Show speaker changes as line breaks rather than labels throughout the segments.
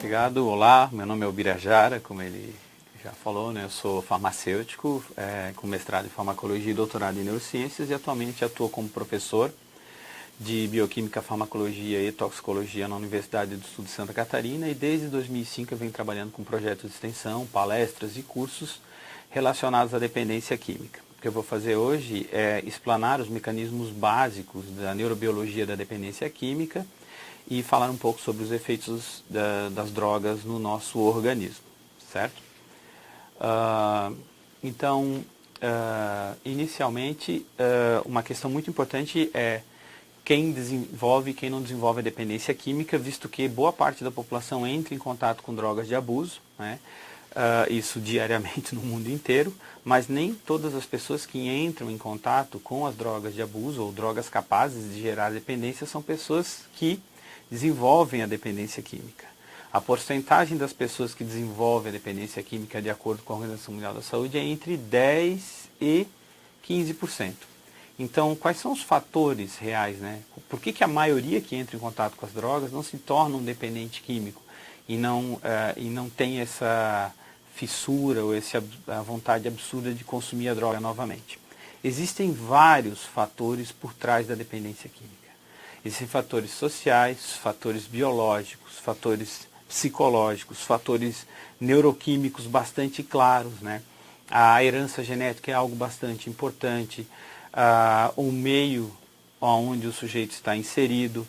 Obrigado. Olá, meu nome é Ubirajara, como ele já falou, né? Eu sou farmacêutico, com mestrado em farmacologia e doutorado em neurociências e atualmente atuo como professor de bioquímica, farmacologia e toxicologia na Universidade do Sul de Santa Catarina, e desde 2005 eu venho trabalhando com projetos de extensão, palestras e cursos relacionados à dependência química. O que eu vou fazer hoje é explanar os mecanismos básicos da neurobiologia da dependência química e falar um pouco sobre os efeitos das drogas no nosso organismo, certo? Inicialmente, uma questão muito importante é quem desenvolve e quem não desenvolve a dependência química, visto que boa parte da população entra em contato com drogas de abuso, né? Isso diariamente no mundo inteiro, mas nem todas as pessoas que entram em contato com as drogas de abuso ou drogas capazes de gerar dependência são pessoas que desenvolvem a dependência química. A porcentagem das pessoas que desenvolvem a dependência química, de acordo com a Organização Mundial da Saúde, é entre 10% e 15%. Então, quais são os fatores reais, né? Por que a maioria que entra em contato com as drogas não se torna um dependente químico e não tem essa fissura ou a vontade absurda de consumir a droga novamente? Existem vários fatores por trás da dependência química. Existem fatores sociais, fatores biológicos, fatores psicológicos, fatores neuroquímicos bastante claros, né? A herança genética é algo bastante importante, o meio onde o sujeito está inserido,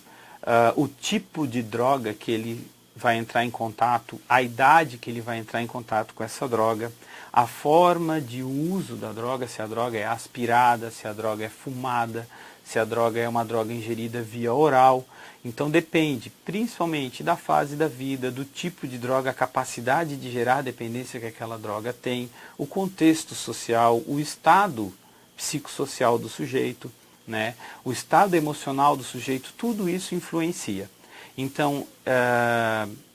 o tipo de droga que ele vai entrar em contato, a idade que ele vai entrar em contato com essa droga, a forma de uso da droga, se a droga é aspirada, se a droga é fumada, se a droga é uma droga ingerida via oral. Então depende principalmente da fase da vida, do tipo de droga, a capacidade de gerar dependência que aquela droga tem, o contexto social, o estado psicossocial do sujeito, né? O estado emocional do sujeito, tudo isso influencia. Então,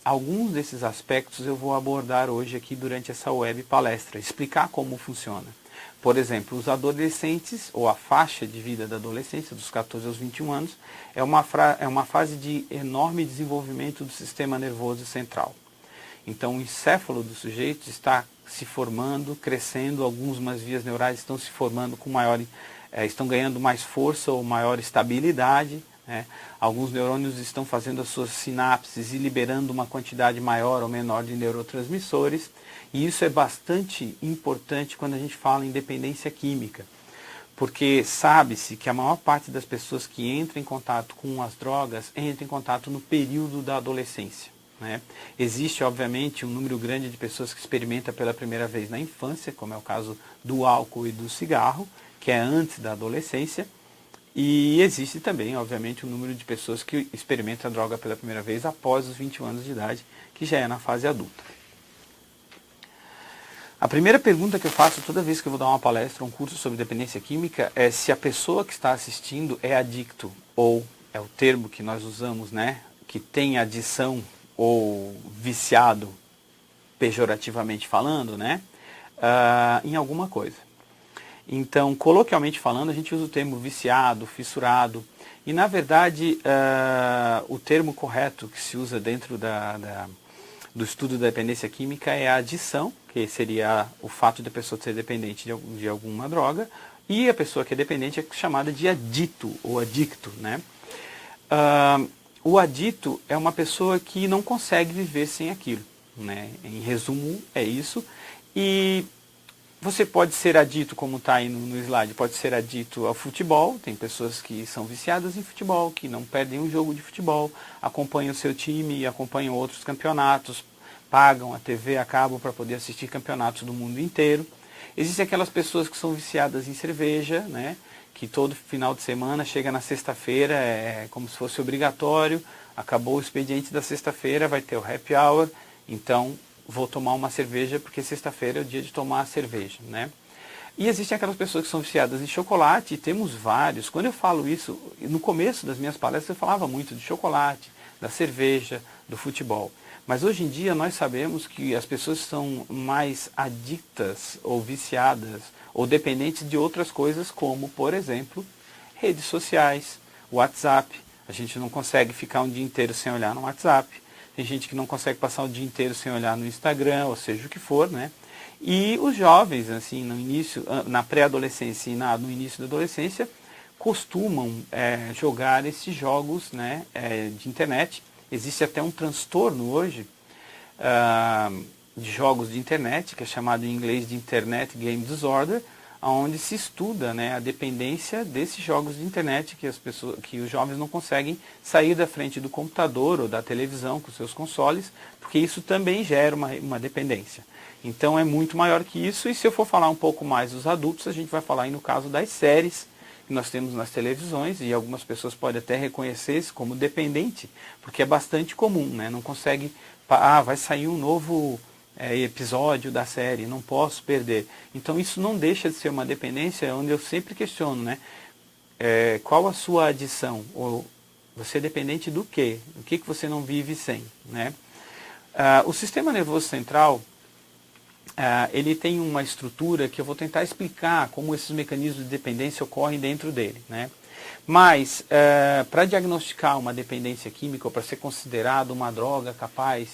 alguns desses aspectos eu vou abordar hoje aqui durante essa web palestra, explicar como funciona. Por exemplo, os adolescentes, ou a faixa de vida da adolescência, dos 14 aos 21 anos, é uma fase de enorme desenvolvimento do sistema nervoso central. Então, o encéfalo do sujeito está se formando, crescendo, algumas vias neurais estão se formando com estão ganhando mais força ou maior estabilidade, né? Alguns neurônios estão fazendo as suas sinapses e liberando uma quantidade maior ou menor de neurotransmissores, e isso é bastante importante quando a gente fala em dependência química, porque sabe-se que a maior parte das pessoas que entram em contato com as drogas entram em contato no período da adolescência, né? Existe, obviamente, um número grande de pessoas que experimenta pela primeira vez na infância, como é o caso do álcool e do cigarro, que é antes da adolescência, e existe também, obviamente, um número de pessoas que experimentam a droga pela primeira vez após os 21 anos de idade, que já é na fase adulta. A primeira pergunta que eu faço toda vez que eu vou dar uma palestra, um curso sobre dependência química, é se a pessoa que está assistindo é adicto, ou é o termo que nós usamos, né, que tem adição ou viciado, pejorativamente falando, né, em alguma coisa. Então, coloquialmente falando, a gente usa o termo viciado, fissurado, e na verdade o termo correto que se usa dentro do estudo da dependência química é a adição, que seria o fato de a pessoa ser dependente de alguma droga, e a pessoa que é dependente é chamada de adito ou adicto, né? O adito é uma pessoa que não consegue viver sem aquilo, né? Em resumo, é isso. E você pode ser adito, como está aí no slide, pode ser adito ao futebol. Tem pessoas que são viciadas em futebol, que não perdem um jogo de futebol, acompanham o seu time, acompanham outros campeonatos, pagam a TV a cabo para poder assistir campeonatos do mundo inteiro. Existem aquelas pessoas que são viciadas em cerveja, né? Que todo final de semana, chega na sexta-feira, é como se fosse obrigatório, acabou o expediente da sexta-feira, vai ter o happy hour, então vou tomar uma cerveja porque sexta-feira é o dia de tomar a cerveja, né? E existem aquelas pessoas que são viciadas em chocolate, e temos vários. Quando eu falo isso, no começo das minhas palestras eu falava muito de chocolate, da cerveja, do futebol. Mas hoje em dia nós sabemos que as pessoas são mais adictas ou viciadas ou dependentes de outras coisas, como, por exemplo, redes sociais, WhatsApp. A gente não consegue ficar um dia inteiro sem olhar no WhatsApp. tem gente que não consegue passar o dia inteiro sem olhar no Instagram, ou seja, o que for, né? E os jovens, assim, no início, na pré-adolescência e no início da adolescência, costumam jogar esses jogos, né, de internet. Existe até um transtorno hoje de jogos de internet, que é chamado em inglês de Internet Game Disorder, onde se estuda, né, a dependência desses jogos de internet que os jovens não conseguem sair da frente do computador ou da televisão com seus consoles, porque isso também gera uma dependência. Então é muito maior que isso, e se eu for falar um pouco mais dos adultos, a gente vai falar aí no caso das séries que nós temos nas televisões, e algumas pessoas podem até reconhecer isso como dependente, porque é bastante comum, né? Não consegue, vai sair um novo episódio da série, não posso perder. Então isso não deixa de ser uma dependência, onde eu sempre questiono, né? Qual a sua adição? Ou você é dependente do quê? O que você não vive sem, né? O sistema nervoso central, ele tem uma estrutura que eu vou tentar explicar como esses mecanismos de dependência ocorrem dentro dele, né? Mas, para diagnosticar uma dependência química, ou para ser considerado uma droga capaz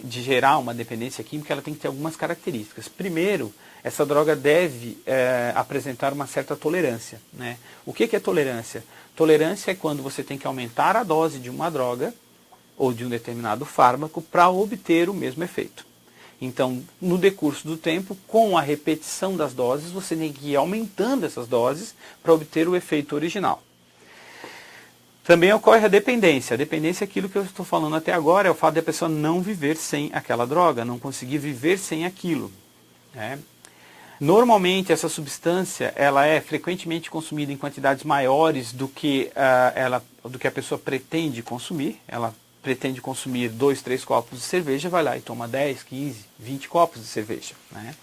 de gerar uma dependência química, ela tem que ter algumas características. Primeiro, essa droga deve apresentar uma certa tolerância, né? O que é tolerância? Tolerância é quando você tem que aumentar a dose de uma droga ou de um determinado fármaco para obter o mesmo efeito. Então, no decurso do tempo, com a repetição das doses, você tem que ir aumentando essas doses para obter o efeito original. Também ocorre a dependência. A dependência é aquilo que eu estou falando até agora, é o fato de a pessoa não viver sem aquela droga, não conseguir viver sem aquilo, né? Normalmente, essa substância ela é frequentemente consumida em quantidades maiores do que a pessoa pretende consumir. Ela pretende consumir 2, 3 copos de cerveja, vai lá e toma 10, 15, 20 copos de cerveja, né?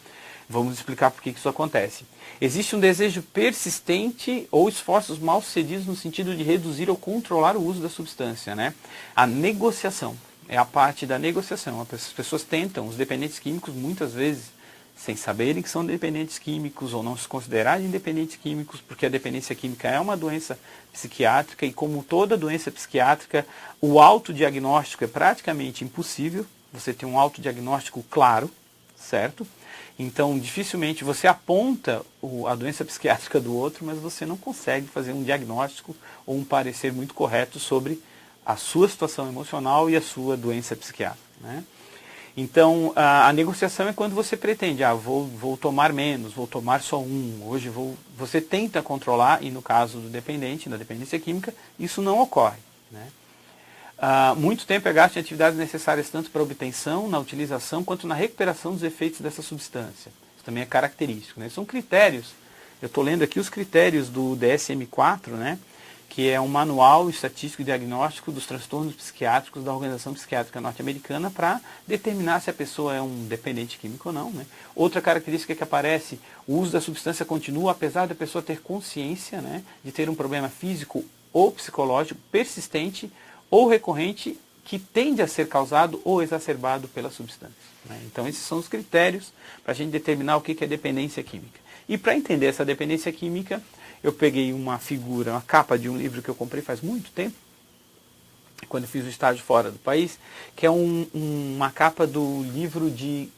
Vamos explicar por que isso acontece. Existe um desejo persistente ou esforços mal sucedidos no sentido de reduzir ou controlar o uso da substância, né? A negociação é a parte da negociação. As pessoas tentam, os dependentes químicos, muitas vezes, sem saberem que são dependentes químicos ou não se considerarem dependentes químicos, porque a dependência química é uma doença psiquiátrica, e como toda doença psiquiátrica, o autodiagnóstico é praticamente impossível. Você tem um autodiagnóstico claro, certo? Então, dificilmente você aponta a doença psiquiátrica do outro, mas você não consegue fazer um diagnóstico ou um parecer muito correto sobre a sua situação emocional e a sua doença psiquiátrica, né? Então, a negociação é quando você pretende, vou tomar menos, vou tomar só um, hoje você tenta controlar, e no caso do dependente, da dependência química, isso não ocorre, né? Muito tempo é gasto em atividades necessárias tanto para a obtenção, na utilização, quanto na recuperação dos efeitos dessa substância. Isso também é característico, né? São critérios, eu estou lendo aqui os critérios do DSM-4, né? Que é um manual estatístico e diagnóstico dos transtornos psiquiátricos da Organização Psiquiátrica Norte-Americana, para determinar se a pessoa é um dependente químico ou não, né? Outra característica que aparece, o uso da substância continua apesar da pessoa ter consciência, né, de ter um problema físico ou psicológico persistente ou recorrente que tende a ser causado ou exacerbado pela substância, né? Então esses são os critérios para a gente determinar o que é dependência química. E para entender essa dependência química, eu peguei uma figura, uma capa de um livro que eu comprei faz muito tempo, quando eu fiz o estágio fora do país, que é uma capa do livro de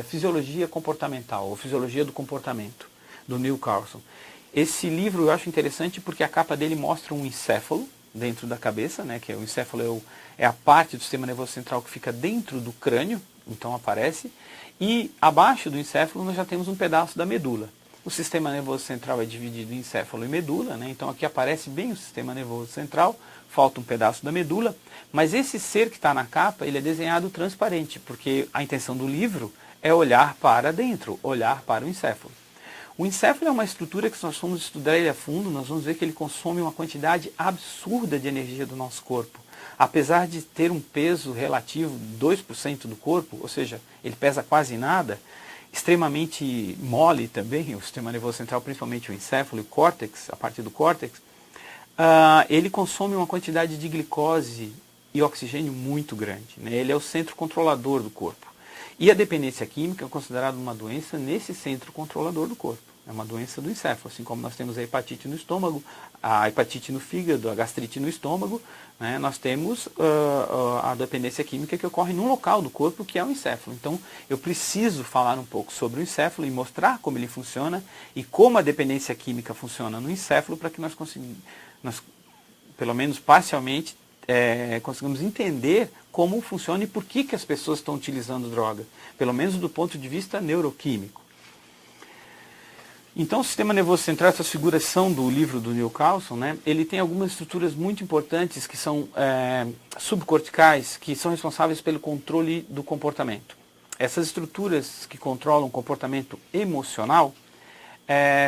Fisiologia Comportamental, ou Fisiologia do Comportamento, do Neil Carlson. Esse livro eu acho interessante porque a capa dele mostra um encéfalo dentro da cabeça, né, que o encéfalo é a parte do sistema nervoso central que fica dentro do crânio, então aparece, e abaixo do encéfalo nós já temos um pedaço da medula. O sistema nervoso central é dividido em encéfalo e medula, né? Então aqui aparece bem o sistema nervoso central, falta um pedaço da medula, mas esse ser que está na capa, ele é desenhado transparente, porque a intenção do livro é olhar para dentro, olhar para o encéfalo. O encéfalo é uma estrutura que, se nós formos estudar ele a fundo, nós vamos ver que ele consome uma quantidade absurda de energia do nosso corpo. Apesar de ter um peso relativo de 2% do corpo, ou seja, ele pesa quase nada, extremamente mole também, o sistema nervoso central, principalmente o encéfalo e o córtex, a parte do córtex, ele consome uma quantidade de glicose e oxigênio muito grande, né? Ele é o centro controlador do corpo. E a dependência química é considerada uma doença nesse centro controlador do corpo, é uma doença do encéfalo, assim como nós temos a hepatite no estômago, a hepatite no fígado, a gastrite no estômago, né, nós temos a dependência química que ocorre num local do corpo que é o encéfalo. Então, eu preciso falar um pouco sobre o encéfalo e mostrar como ele funciona e como a dependência química funciona no encéfalo para que nós pelo menos parcialmente, conseguimos entender como funciona e por que as pessoas estão utilizando droga, pelo menos do ponto de vista neuroquímico. Então, o sistema nervoso central, essas figuras são do livro do Neil Carlson, né? Ele tem algumas estruturas muito importantes que são subcorticais, que são responsáveis pelo controle do comportamento. Essas estruturas que controlam o comportamento emocional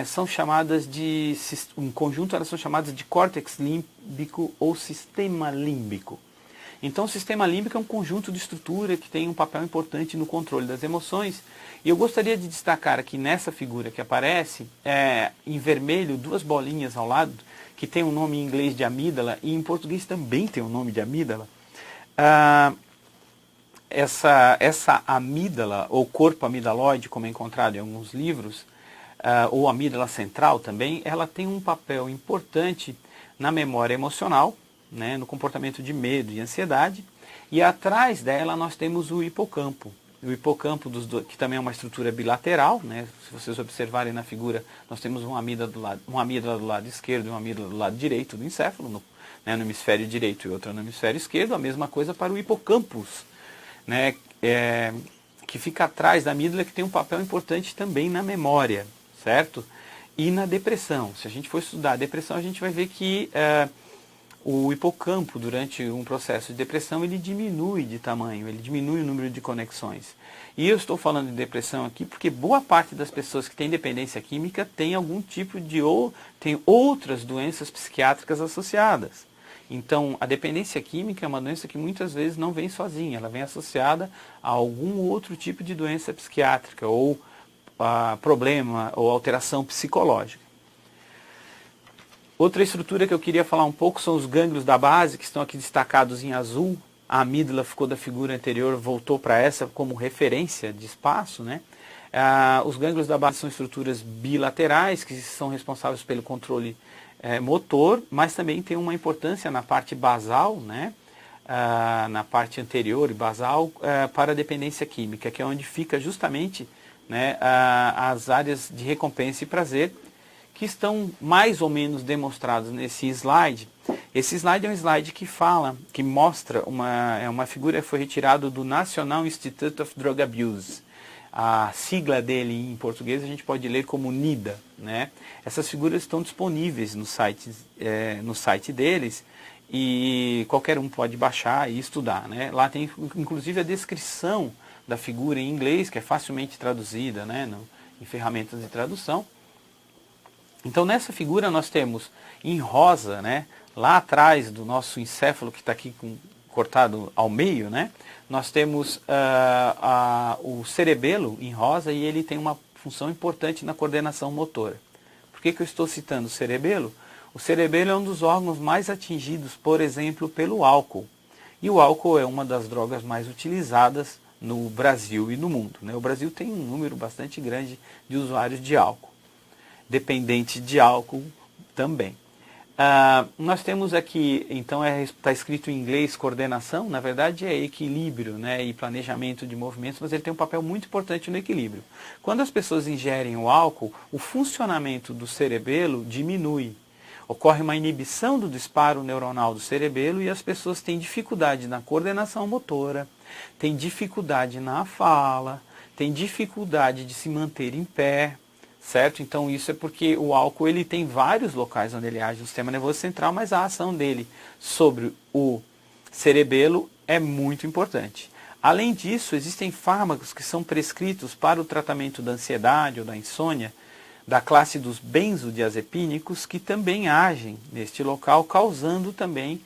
são chamadas em conjunto elas são chamadas de córtex límbico ou sistema límbico. Então, o sistema límbico é um conjunto de estrutura que tem um papel importante no controle das emoções. E eu gostaria de destacar aqui nessa figura que aparece, em vermelho, duas bolinhas ao lado, que tem um nome em inglês de amígdala e em português também tem um nome de amígdala. Essa amígdala, ou corpo amidalóide, como é encontrado em alguns livros, ou amígdala central também, ela tem um papel importante na memória emocional, né, no comportamento de medo e ansiedade, e atrás dela nós temos o hipocampo. O hipocampo, que também é uma estrutura bilateral, né, se vocês observarem na figura, nós temos uma amígdala do lado esquerdo e uma amígdala do lado direito do encéfalo, no hemisfério direito e outra no hemisfério esquerdo, a mesma coisa para o hipocampus, né, que fica atrás da amígdala, que tem um papel importante também na memória, certo? E na depressão. Se a gente for estudar a depressão, a gente vai ver que o hipocampo, durante um processo de depressão, ele diminui de tamanho, ele diminui o número de conexões. E eu estou falando de depressão aqui porque boa parte das pessoas que têm dependência química tem algum tipo tem outras doenças psiquiátricas associadas. Então, a dependência química é uma doença que muitas vezes não vem sozinha, ela vem associada a algum outro tipo de doença psiquiátrica ou problema ou alteração psicológica. Outra estrutura que eu queria falar um pouco são os gânglios da base, que estão aqui destacados em azul. A amígdala ficou da figura anterior, voltou para essa como referência de espaço, né? Os gânglios da base são estruturas bilaterais, que são responsáveis pelo controle motor, mas também tem uma importância na parte basal, né? Na parte anterior e basal, para a dependência química, que é onde fica justamente, né, as áreas de recompensa e prazer, que estão mais ou menos demonstrados nesse slide. Esse slide é um slide que mostra uma figura que foi retirada do National Institute of Drug Abuse. A sigla dele em português a gente pode ler como NIDA, né? Essas figuras estão disponíveis no site deles e qualquer um pode baixar e estudar, né? Lá tem inclusive a descrição da figura em inglês, que é facilmente traduzida, né, em ferramentas de tradução. Então, nessa figura nós temos em rosa, né, lá atrás do nosso encéfalo, que está aqui cortado ao meio, né, nós temos o cerebelo em rosa e ele tem uma função importante na coordenação motora. Por que eu estou citando o cerebelo? O cerebelo é um dos órgãos mais atingidos, por exemplo, pelo álcool. E o álcool é uma das drogas mais utilizadas no Brasil e no mundo, né? O Brasil tem um número bastante grande de usuários de álcool. Dependente de álcool também. Nós temos aqui, então está escrito em inglês coordenação, na verdade é equilíbrio, né, e planejamento de movimentos, mas ele tem um papel muito importante no equilíbrio. Quando as pessoas ingerem o álcool, o funcionamento do cerebelo diminui. Ocorre uma inibição do disparo neuronal do cerebelo e as pessoas têm dificuldade na coordenação motora, têm dificuldade na fala, têm dificuldade de se manter em pé, certo? Então isso é porque o álcool ele tem vários locais onde ele age no sistema nervoso central, mas a ação dele sobre o cerebelo é muito importante. Além disso, existem fármacos que são prescritos para o tratamento da ansiedade ou da insônia, da classe dos benzodiazepínicos, que também agem neste local, causando também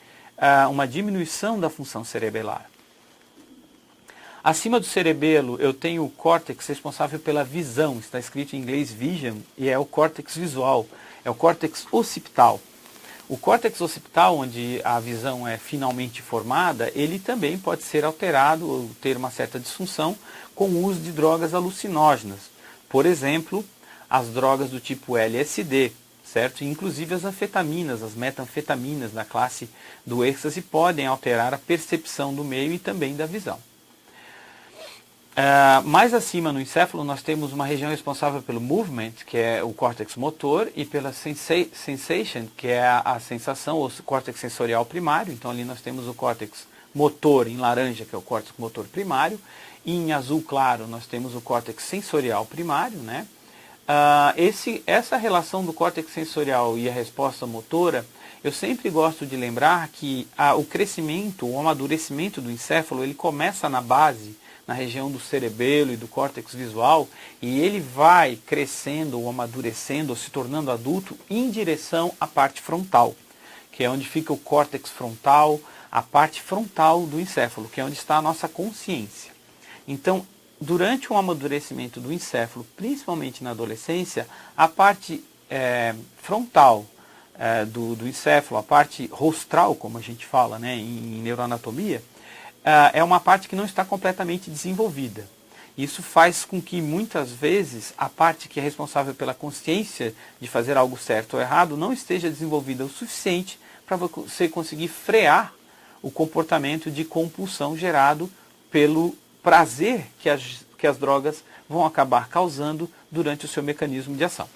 uma diminuição da função cerebelar. Acima do cerebelo eu tenho o córtex responsável pela visão, está escrito em inglês vision, e é o córtex visual, é o córtex occipital. O córtex occipital, onde a visão é finalmente formada, ele também pode ser alterado ou ter uma certa disfunção com o uso de drogas alucinógenas. Por exemplo, as drogas do tipo LSD, certo? Inclusive as anfetaminas, as metanfetaminas da classe do êxtase podem alterar a percepção do meio e também da visão. Mais acima no encéfalo nós temos uma região responsável pelo movement, que é o córtex motor, e pela sensation, que é a sensação, ou córtex sensorial primário. Então ali nós temos o córtex motor em laranja, que é o córtex motor primário, e em azul claro nós temos o córtex sensorial primário, né? Essa relação do córtex sensorial e a resposta motora, eu sempre gosto de lembrar que o crescimento, o amadurecimento do encéfalo, ele começa na base, na região do cerebelo e do córtex visual, e ele vai crescendo ou amadurecendo ou se tornando adulto em direção à parte frontal, que é onde fica o córtex frontal, a parte frontal do encéfalo, que é onde está a nossa consciência. Então, durante o amadurecimento do encéfalo, principalmente na adolescência, a parte frontal do encéfalo, a parte rostral, como a gente fala, né, em neuroanatomia, é uma parte que não está completamente desenvolvida. Isso faz com que muitas vezes a parte que é responsável pela consciência de fazer algo certo ou errado não esteja desenvolvida o suficiente para você conseguir frear o comportamento de compulsão gerado pelo prazer que as drogas vão acabar causando durante o seu mecanismo de ação.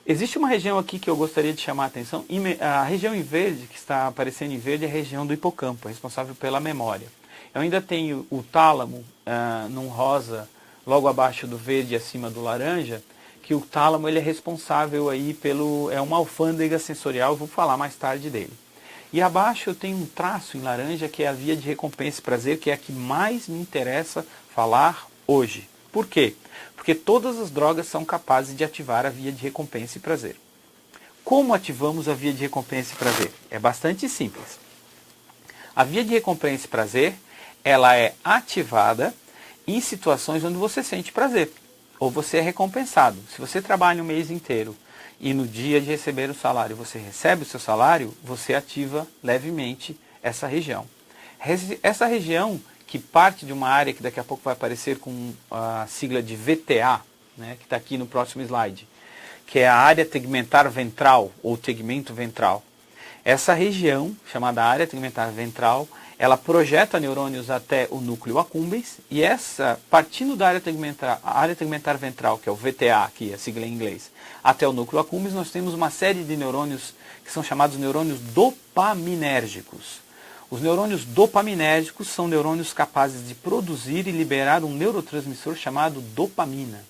Existe uma região aqui que eu gostaria de chamar a atenção. A região em verde, que está aparecendo em verde, é a região do hipocampo, responsável pela memória. Eu ainda tenho o tálamo num rosa, logo abaixo do verde e acima do laranja, que o tálamo ele é responsável aí é uma alfândega sensorial, vou falar mais tarde dele. E abaixo eu tenho um traço em laranja que é a via de recompensa e prazer, que é a que mais me interessa falar hoje. Por quê? Porque todas as drogas são capazes de ativar a via de recompensa e prazer. Como ativamos a via de recompensa e prazer? É bastante simples. A via de recompensa e prazer, ela é ativada em situações onde você sente prazer, ou você é recompensado. Se você trabalha um mês inteiro e no dia de receber o salário você recebe o seu salário, você ativa levemente essa região. Essa região, que parte de uma área que daqui a pouco vai aparecer com a sigla de VTA, né, que está aqui no próximo slide, que é a área tegmentar ventral, ou tegmento ventral. Essa região, chamada área tegmentar ventral, ela projeta neurônios até o núcleo accumbens, e partindo da área tegmentar ventral, que é o VTA, aqui a sigla em inglês, até o núcleo accumbens, nós temos uma série de neurônios que são chamados neurônios dopaminérgicos. Os neurônios dopaminérgicos são neurônios capazes de produzir e liberar um neurotransmissor chamado dopamina.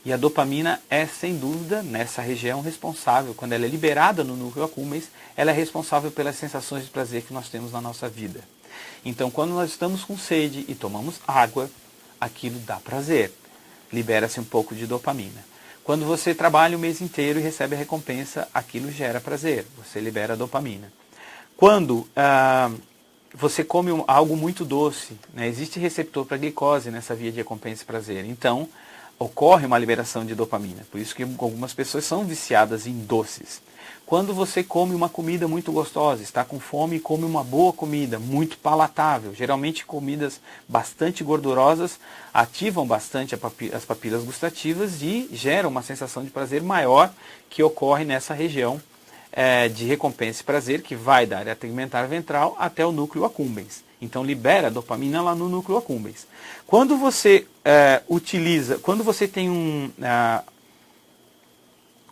E a dopamina é, sem dúvida, nessa região responsável, quando ela é liberada no núcleo accumbens, ela é responsável pelas sensações de prazer que nós temos na nossa vida. Então, quando nós estamos com sede e tomamos água, aquilo dá prazer. Libera-se um pouco de dopamina. Quando você trabalha o mês inteiro e recebe a recompensa, aquilo gera prazer. Você libera a dopamina. Quando você come algo muito doce, né, existe receptor para glicose nessa via de recompensa e prazer. Então, ocorre uma liberação de dopamina. Por isso que algumas pessoas são viciadas em doces. Quando você come uma comida muito gostosa, está com fome e come uma boa comida, muito palatável, geralmente comidas bastante gordurosas, ativam bastante as papilas gustativas e geram uma sensação de prazer maior que ocorre nessa região de recompensa e prazer, que vai da área tegmentar ventral até o núcleo accumbens. Então libera dopamina lá no núcleo accumbens. Quando você quando você tem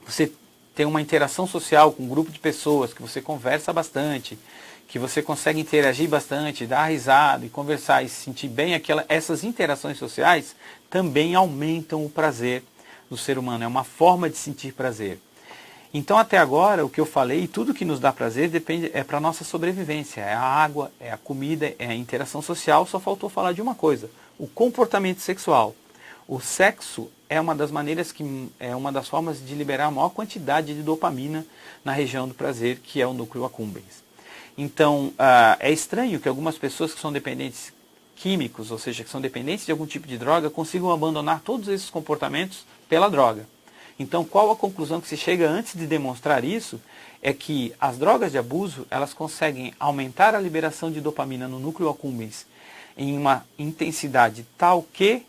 você tem uma interação social com um grupo de pessoas, que você conversa bastante, que você consegue interagir bastante, dar risada e conversar e se sentir bem, essas interações sociais também aumentam o prazer do ser humano. É uma forma de sentir prazer. Então, até agora, o que eu falei, tudo que nos dá prazer é para a nossa sobrevivência. É a água, é a comida, é a interação social. Só faltou falar de uma coisa: o comportamento sexual. O sexo é uma das uma das formas de liberar a maior quantidade de dopamina na região do prazer, que é o núcleo accumbens. Então, é estranho que algumas pessoas que são dependentes químicos, ou seja, que são dependentes de algum tipo de droga, consigam abandonar todos esses comportamentos pela droga. Então, qual a conclusão que se chega antes de demonstrar isso? É que as drogas de abuso, elas conseguem aumentar a liberação de dopamina no núcleo accumbens em uma intensidade tal que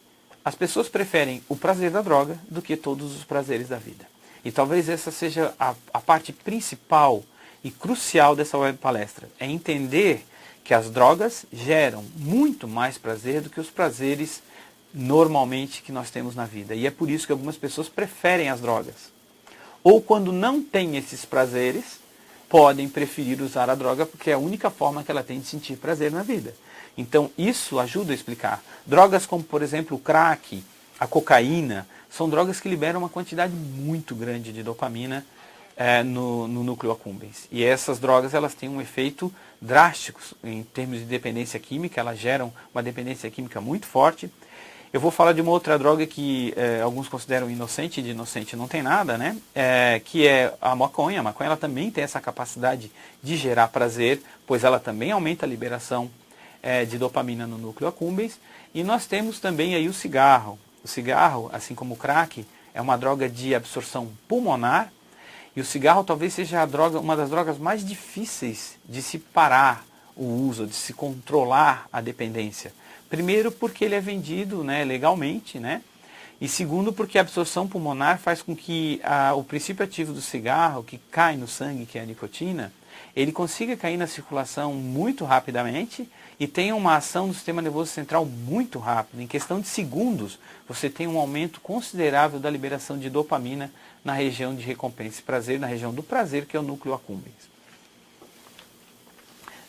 As pessoas preferem o prazer da droga do que todos os prazeres da vida. E talvez essa seja a parte principal e crucial dessa web palestra. É entender que as drogas geram muito mais prazer do que os prazeres normalmente que nós temos na vida. E é por isso que algumas pessoas preferem as drogas. Ou quando não tem esses prazeres, podem preferir usar a droga porque é a única forma que ela tem de sentir prazer na vida. Então isso ajuda a explicar. Drogas como, por exemplo, o crack, a cocaína, são drogas que liberam uma quantidade muito grande de dopamina no núcleo accumbens. E essas drogas elas têm um efeito drástico em termos de dependência química, elas geram uma dependência química muito forte. Eu vou falar de uma outra droga que alguns consideram inocente, e de inocente não tem nada, né? Que é a maconha. A maconha ela também tem essa capacidade de gerar prazer, pois ela também aumenta a liberação de dopamina no núcleo accumbens. E nós temos também aí o cigarro. O cigarro, assim como o crack, é uma droga de absorção pulmonar. E o cigarro talvez seja uma das drogas mais difíceis de se parar o uso, de se controlar a dependência. Primeiro porque ele é vendido, né, legalmente, né? E segundo porque a absorção pulmonar faz com que o princípio ativo do cigarro, que cai no sangue, que é a nicotina, ele consiga cair na circulação muito rapidamente e tenha uma ação do sistema nervoso central muito rápida. Em questão de segundos, você tem um aumento considerável da liberação de dopamina na região de recompensa e prazer, na região do prazer, que é o núcleo accumbens.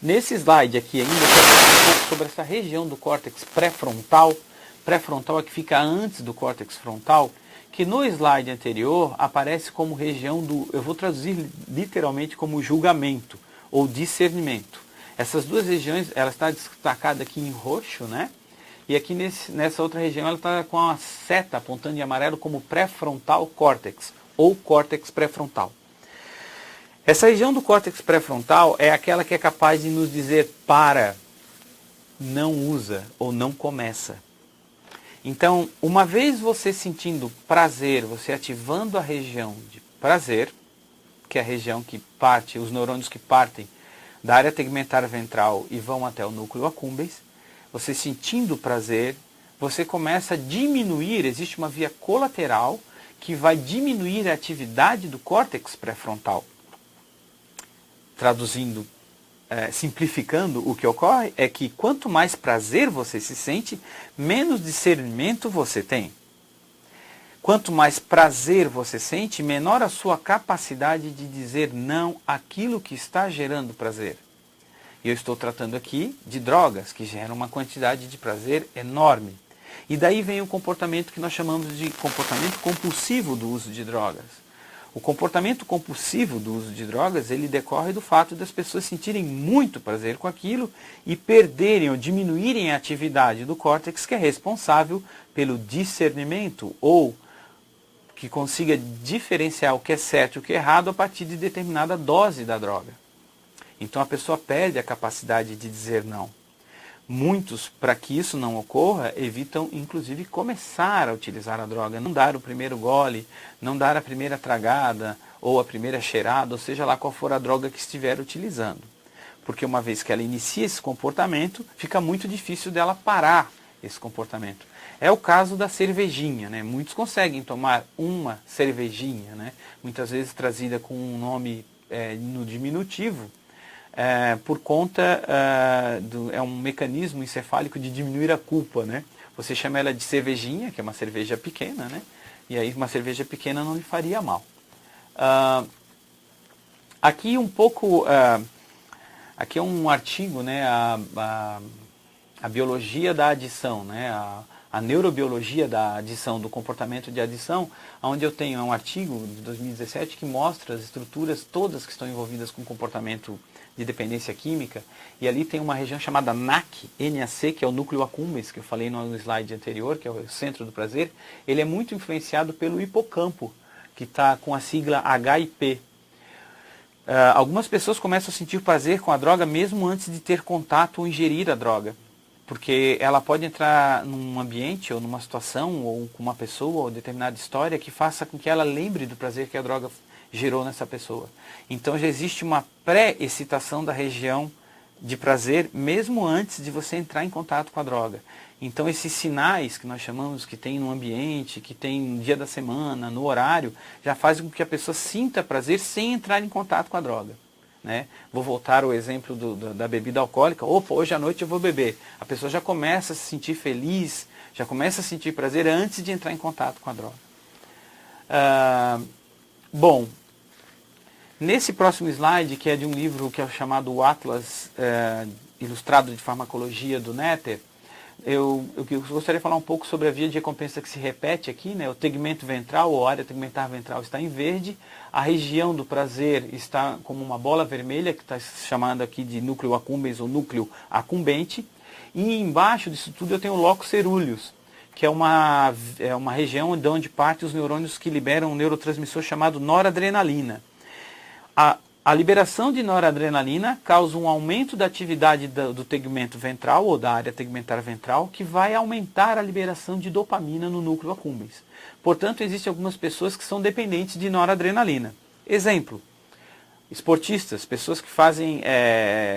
Nesse slide aqui ainda, eu quero falar um pouco sobre essa região do córtex pré-frontal. Pré-frontal é que fica antes do córtex frontal, que no slide anterior aparece como região do, eu vou traduzir literalmente como julgamento ou discernimento. Essas duas regiões, ela está destacada aqui em roxo, né? E aqui nessa outra região ela está com a seta apontando em amarelo como pré-frontal córtex ou córtex pré-frontal. Essa região do córtex pré-frontal é aquela que é capaz de nos dizer para, não usa ou não começa. Então, uma vez você sentindo prazer, você ativando a região de prazer, que é a região que parte, os neurônios que partem da área tegmentar ventral e vão até o núcleo accumbens, você sentindo prazer, você começa a diminuir, existe uma via colateral que vai diminuir a atividade do córtex pré-frontal. Traduzindo, simplificando, o que ocorre é que quanto mais prazer você se sente, menos discernimento você tem. Quanto mais prazer você sente, menor a sua capacidade de dizer não àquilo que está gerando prazer. E eu estou tratando aqui de drogas que geram uma quantidade de prazer enorme. E daí vem o comportamento que nós chamamos de comportamento compulsivo do uso de drogas. O comportamento compulsivo do uso de drogas, ele decorre do fato das pessoas sentirem muito prazer com aquilo e perderem ou diminuírem a atividade do córtex que é responsável pelo discernimento ou que consiga diferenciar o que é certo e o que é errado a partir de determinada dose da droga. Então a pessoa perde a capacidade de dizer não. Muitos, para que isso não ocorra, evitam inclusive começar a utilizar a droga, não dar o primeiro gole, não dar a primeira tragada ou a primeira cheirada, ou seja lá qual for a droga que estiver utilizando. Porque uma vez que ela inicia esse comportamento, fica muito difícil dela parar esse comportamento. É o caso da cervejinha, né? Muitos conseguem tomar uma cervejinha, né? Muitas vezes trazida com um nome no diminutivo, por conta é um mecanismo encefálico de diminuir a culpa, né? Você chama ela de cervejinha, que é uma cerveja pequena, né? E aí uma cerveja pequena não lhe faria mal. Aqui um pouco, aqui é um artigo, né? A biologia da adição, né? A neurobiologia da adição, do comportamento de adição, onde eu tenho um artigo de 2017 que mostra as estruturas todas que estão envolvidas com o comportamento de dependência química, e ali tem uma região chamada NAC, NAC, que é o núcleo accumbens, que eu falei no slide anterior, que é o centro do prazer. Ele é muito influenciado pelo hipocampo, que está com a sigla HIP. Algumas pessoas começam a sentir prazer com a droga mesmo antes de ter contato ou ingerir a droga, porque ela pode entrar num ambiente ou numa situação ou com uma pessoa ou determinada história que faça com que ela lembre do prazer que a droga gerou nessa pessoa. Então já existe uma pré-excitação da região de prazer mesmo antes de você entrar em contato com a droga. Então esses sinais que nós chamamos, que tem no ambiente, que tem no dia da semana, no horário, já fazem com que a pessoa sinta prazer sem entrar em contato com a droga. Né? Vou voltar ao exemplo da bebida alcoólica. Opa, hoje à noite eu vou beber. A pessoa já começa a se sentir feliz, já começa a sentir prazer antes de entrar em contato com a droga. Bom, nesse próximo slide, que é de um livro que é chamado o Atlas Ilustrado de Farmacologia do Netter, eu gostaria de falar um pouco sobre a via de recompensa que se repete aqui, né? O tegmento ventral, ou área tegmentar ventral, está em verde, a região do prazer está como uma bola vermelha, que está chamada aqui de núcleo accumbens ou núcleo acumbente, e embaixo disso tudo eu tenho o locus coeruleus, que é uma região de onde partem os neurônios que liberam um neurotransmissor chamado noradrenalina. A liberação de noradrenalina causa um aumento da atividade do tegmento ventral, ou da área tegmentar ventral, que vai aumentar a liberação de dopamina no núcleo accumbens. Portanto, existem algumas pessoas que são dependentes de noradrenalina. Exemplo, esportistas, pessoas que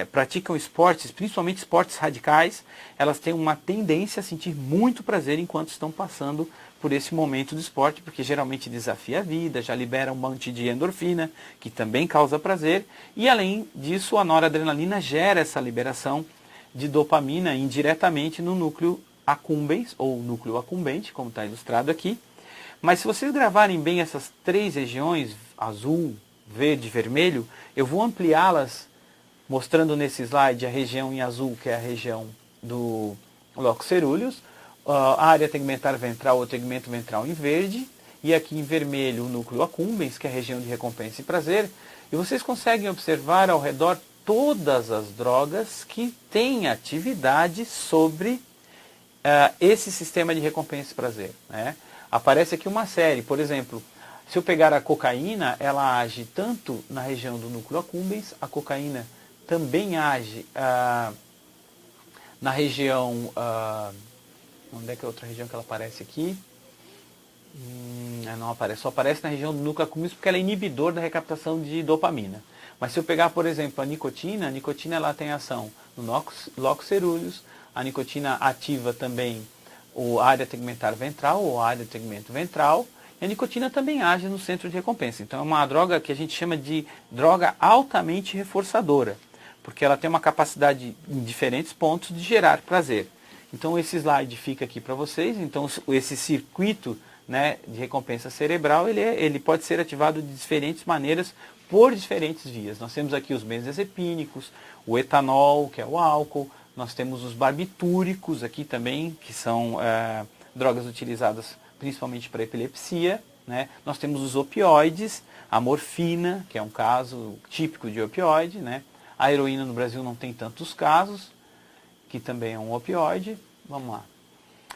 praticam esportes, principalmente esportes radicais, elas têm uma tendência a sentir muito prazer enquanto estão passando por esse momento do esporte, porque geralmente desafia a vida, já libera um monte de endorfina, que também causa prazer, e além disso a noradrenalina gera essa liberação de dopamina indiretamente no núcleo accumbens, ou núcleo acumbente, como está ilustrado aqui. Mas se vocês gravarem bem essas três regiões, azul, verde e vermelho, eu vou ampliá-las, mostrando nesse slide a região em azul, que é a região do locus coeruleus, a área tegmentar ventral ou tegmento ventral em verde, e aqui em vermelho o núcleo accumbens, que é a região de recompensa e prazer, e vocês conseguem observar ao redor todas as drogas que têm atividade sobre esse sistema de recompensa e prazer. Né? Aparece aqui uma série, por exemplo, se eu pegar a cocaína, ela age tanto na região do núcleo accumbens, a cocaína também age na região... onde é que é a outra região que ela aparece aqui? Não aparece, só aparece na região do núcleo accumbens porque ela é inibidor da recaptação de dopamina. Mas se eu pegar, por exemplo, a nicotina ela tem ação no locus coeruleus, a nicotina ativa também a área tegmentar ventral ou a área de tegmento ventral, e a nicotina também age no centro de recompensa. Então é uma droga que a gente chama de droga altamente reforçadora, porque ela tem uma capacidade em diferentes pontos de gerar prazer. Então esse slide fica aqui para vocês. Então esse circuito, né, de recompensa cerebral, ele pode ser ativado de diferentes maneiras por diferentes vias. Nós temos aqui os benzodiazepínicos, o etanol, que é o álcool, nós temos os barbitúricos aqui também, que são drogas utilizadas principalmente para epilepsia, né? Nós temos os opioides, a morfina, que é um caso típico de opioide, né? A heroína no Brasil não tem tantos casos, que também é um opioide. Vamos lá.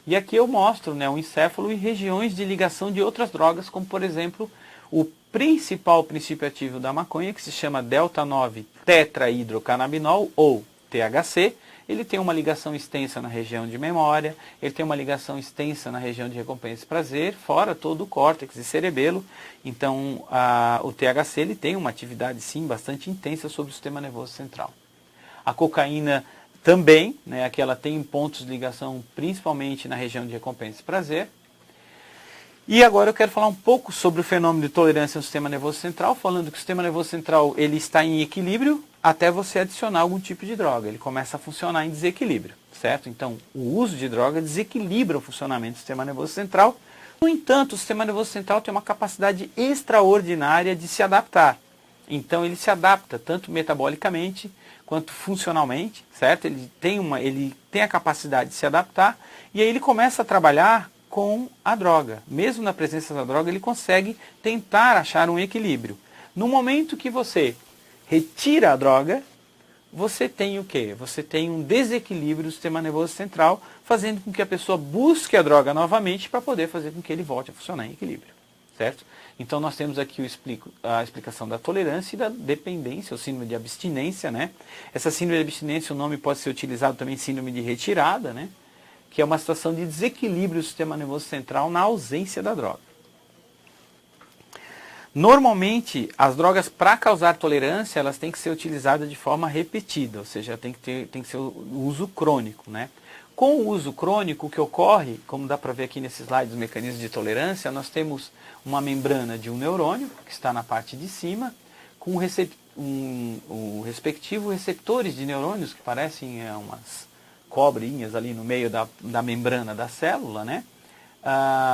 E aqui eu mostro, né, o encéfalo e regiões de ligação de outras drogas, como por exemplo o principal princípio ativo da maconha, que se chama delta-9 tetrahidrocannabinol, ou THC. Ele tem uma ligação extensa na região de memória, ele tem uma ligação extensa na região de recompensa e prazer, fora todo o córtex e cerebelo. Então o THC ele tem uma atividade sim bastante intensa sobre o sistema nervoso central. A cocaína também, né, aqui ela tem pontos de ligação principalmente na região de recompensa e prazer. E agora eu quero falar um pouco sobre o fenômeno de tolerância no sistema nervoso central, falando que o sistema nervoso central ele está em equilíbrio até você adicionar algum tipo de droga. Ele começa a funcionar em desequilíbrio, certo? Então, o uso de droga desequilibra o funcionamento do sistema nervoso central. No entanto, o sistema nervoso central tem uma capacidade extraordinária de se adaptar. Então, ele se adapta tanto metabolicamente quanto funcionalmente, certo? Ele tem a capacidade de se adaptar e aí ele começa a trabalhar com a droga. Mesmo na presença da droga, ele consegue tentar achar um equilíbrio. No momento que você retira a droga, você tem o quê? Você tem um desequilíbrio do sistema nervoso central, fazendo com que a pessoa busque a droga novamente para poder fazer com que ele volte a funcionar em equilíbrio, certo? Então nós temos aqui a explicação da tolerância e da dependência, o síndrome de abstinência, né? Essa síndrome de abstinência, o nome pode ser utilizado também síndrome de retirada, né? Que é uma situação de desequilíbrio do sistema nervoso central na ausência da droga. Normalmente, as drogas para causar tolerância, elas têm que ser utilizadas de forma repetida, ou seja, tem que ser o uso crônico, né? Com o uso crônico, o que ocorre, como dá para ver aqui nesse slide dos mecanismos de tolerância, nós temos uma membrana de um neurônio, que está na parte de cima, com o respectivo receptores de neurônios, que parecem umas cobrinhas ali no meio da membrana da célula, né,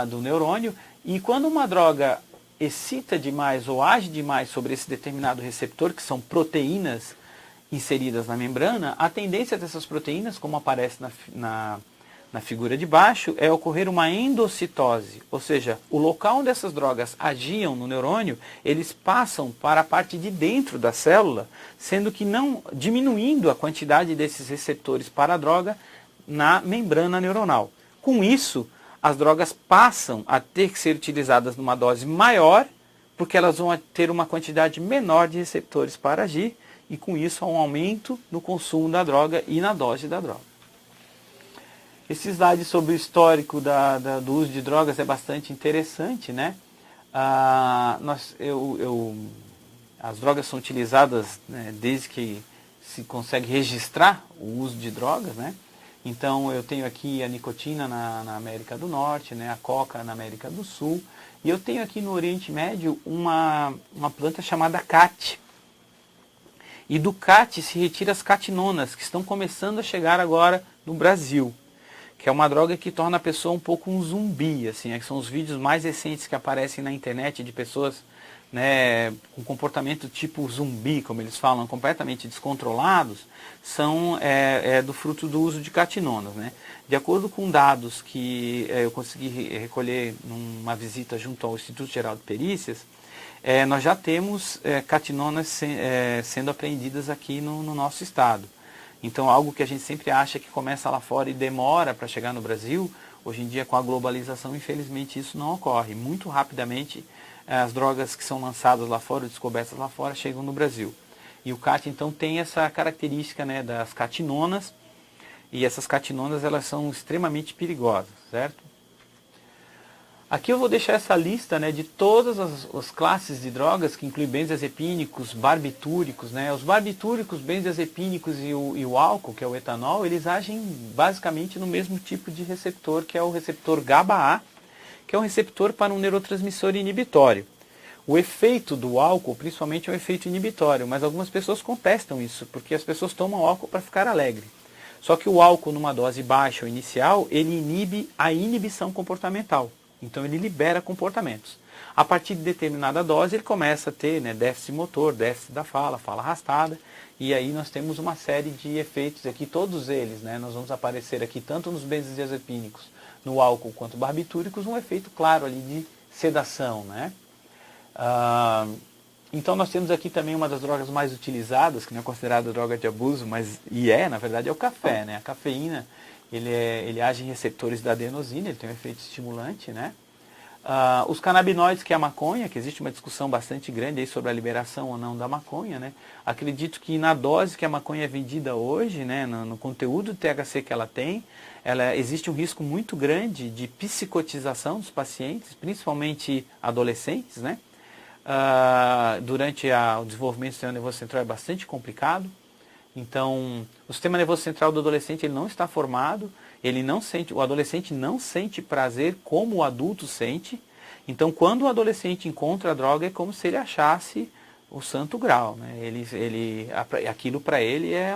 do neurônio. E quando uma droga excita demais ou age demais sobre esse determinado receptor, que são proteínas inseridas na membrana, a tendência dessas proteínas, como aparece na figura de baixo, é ocorrer uma endocitose, ou seja, o local onde essas drogas agiam no neurônio, eles passam para a parte de dentro da célula, sendo que não diminuindo a quantidade desses receptores para a droga na membrana neuronal. Com isso, as drogas passam a ter que ser utilizadas numa dose maior, porque elas vão ter uma quantidade menor de receptores para agir, e com isso há um aumento no consumo da droga e na dose da droga. Esse slide sobre o histórico do uso de drogas é bastante interessante, né? As drogas são utilizadas, né, desde que se consegue registrar o uso de drogas, né? Então eu tenho aqui a nicotina na América do Norte, né, a coca na América do Sul, e eu tenho aqui no Oriente Médio uma planta chamada cat. E do cat se retira as catinonas, que estão começando a chegar agora no Brasil, que é uma droga que torna a pessoa um pouco um zumbi, assim, que são os vídeos mais recentes que aparecem na internet de pessoas, né, com comportamento tipo zumbi, como eles falam, completamente descontrolados, são do fruto do uso de catinonas, né? De acordo com dados que eu consegui recolher numa visita junto ao Instituto Geral de Perícias, nós já temos catinonas sendo apreendidas aqui no nosso estado. Então, algo que a gente sempre acha que começa lá fora e demora para chegar no Brasil, hoje em dia, com a globalização, infelizmente, isso não ocorre. Muito rapidamente, as drogas que são lançadas lá fora, descobertas lá fora, chegam no Brasil. E o CAT, então, tem essa característica, né, das catinonas, e essas catinonas, elas são extremamente perigosas, certo? Aqui eu vou deixar essa lista, né, de todas as classes de drogas, que inclui benzodiazepínicos, barbitúricos, né? Os barbitúricos, benzodiazepínicos e o álcool, que é o etanol, eles agem basicamente no mesmo tipo de receptor, que é o receptor GABA-A, que é um receptor para um neurotransmissor inibitório. O efeito do álcool, principalmente, é um efeito inibitório, mas algumas pessoas contestam isso, porque as pessoas tomam álcool para ficar alegre. Só que o álcool, numa dose baixa ou inicial, ele inibe a inibição comportamental. Então ele libera comportamentos. A partir de determinada dose ele começa a ter, né, déficit motor, déficit da fala arrastada, e aí nós temos uma série de efeitos aqui, todos eles, né, nós vamos aparecer aqui tanto nos benzodiazepínicos, no álcool quanto barbitúricos, um efeito claro ali de sedação, né? Então nós temos aqui também uma das drogas mais utilizadas, que não é considerada droga de abuso, mas na verdade é o café, né? A cafeína, ele age em receptores da adenosina, ele tem um efeito estimulante, né? Os canabinoides, que é a maconha, que existe uma discussão bastante grande aí sobre a liberação ou não da maconha, né? Acredito que na dose que a maconha é vendida hoje, né, no conteúdo de THC que ela tem, existe um risco muito grande de psicotização dos pacientes, principalmente adolescentes, né? Durante o desenvolvimento do sistema nervoso central é bastante complicado. Então, o sistema nervoso central do adolescente ele não está formado, o adolescente não sente prazer como o adulto sente. Então, quando o adolescente encontra a droga, é como se ele achasse o santo grau, né? Aquilo para ele é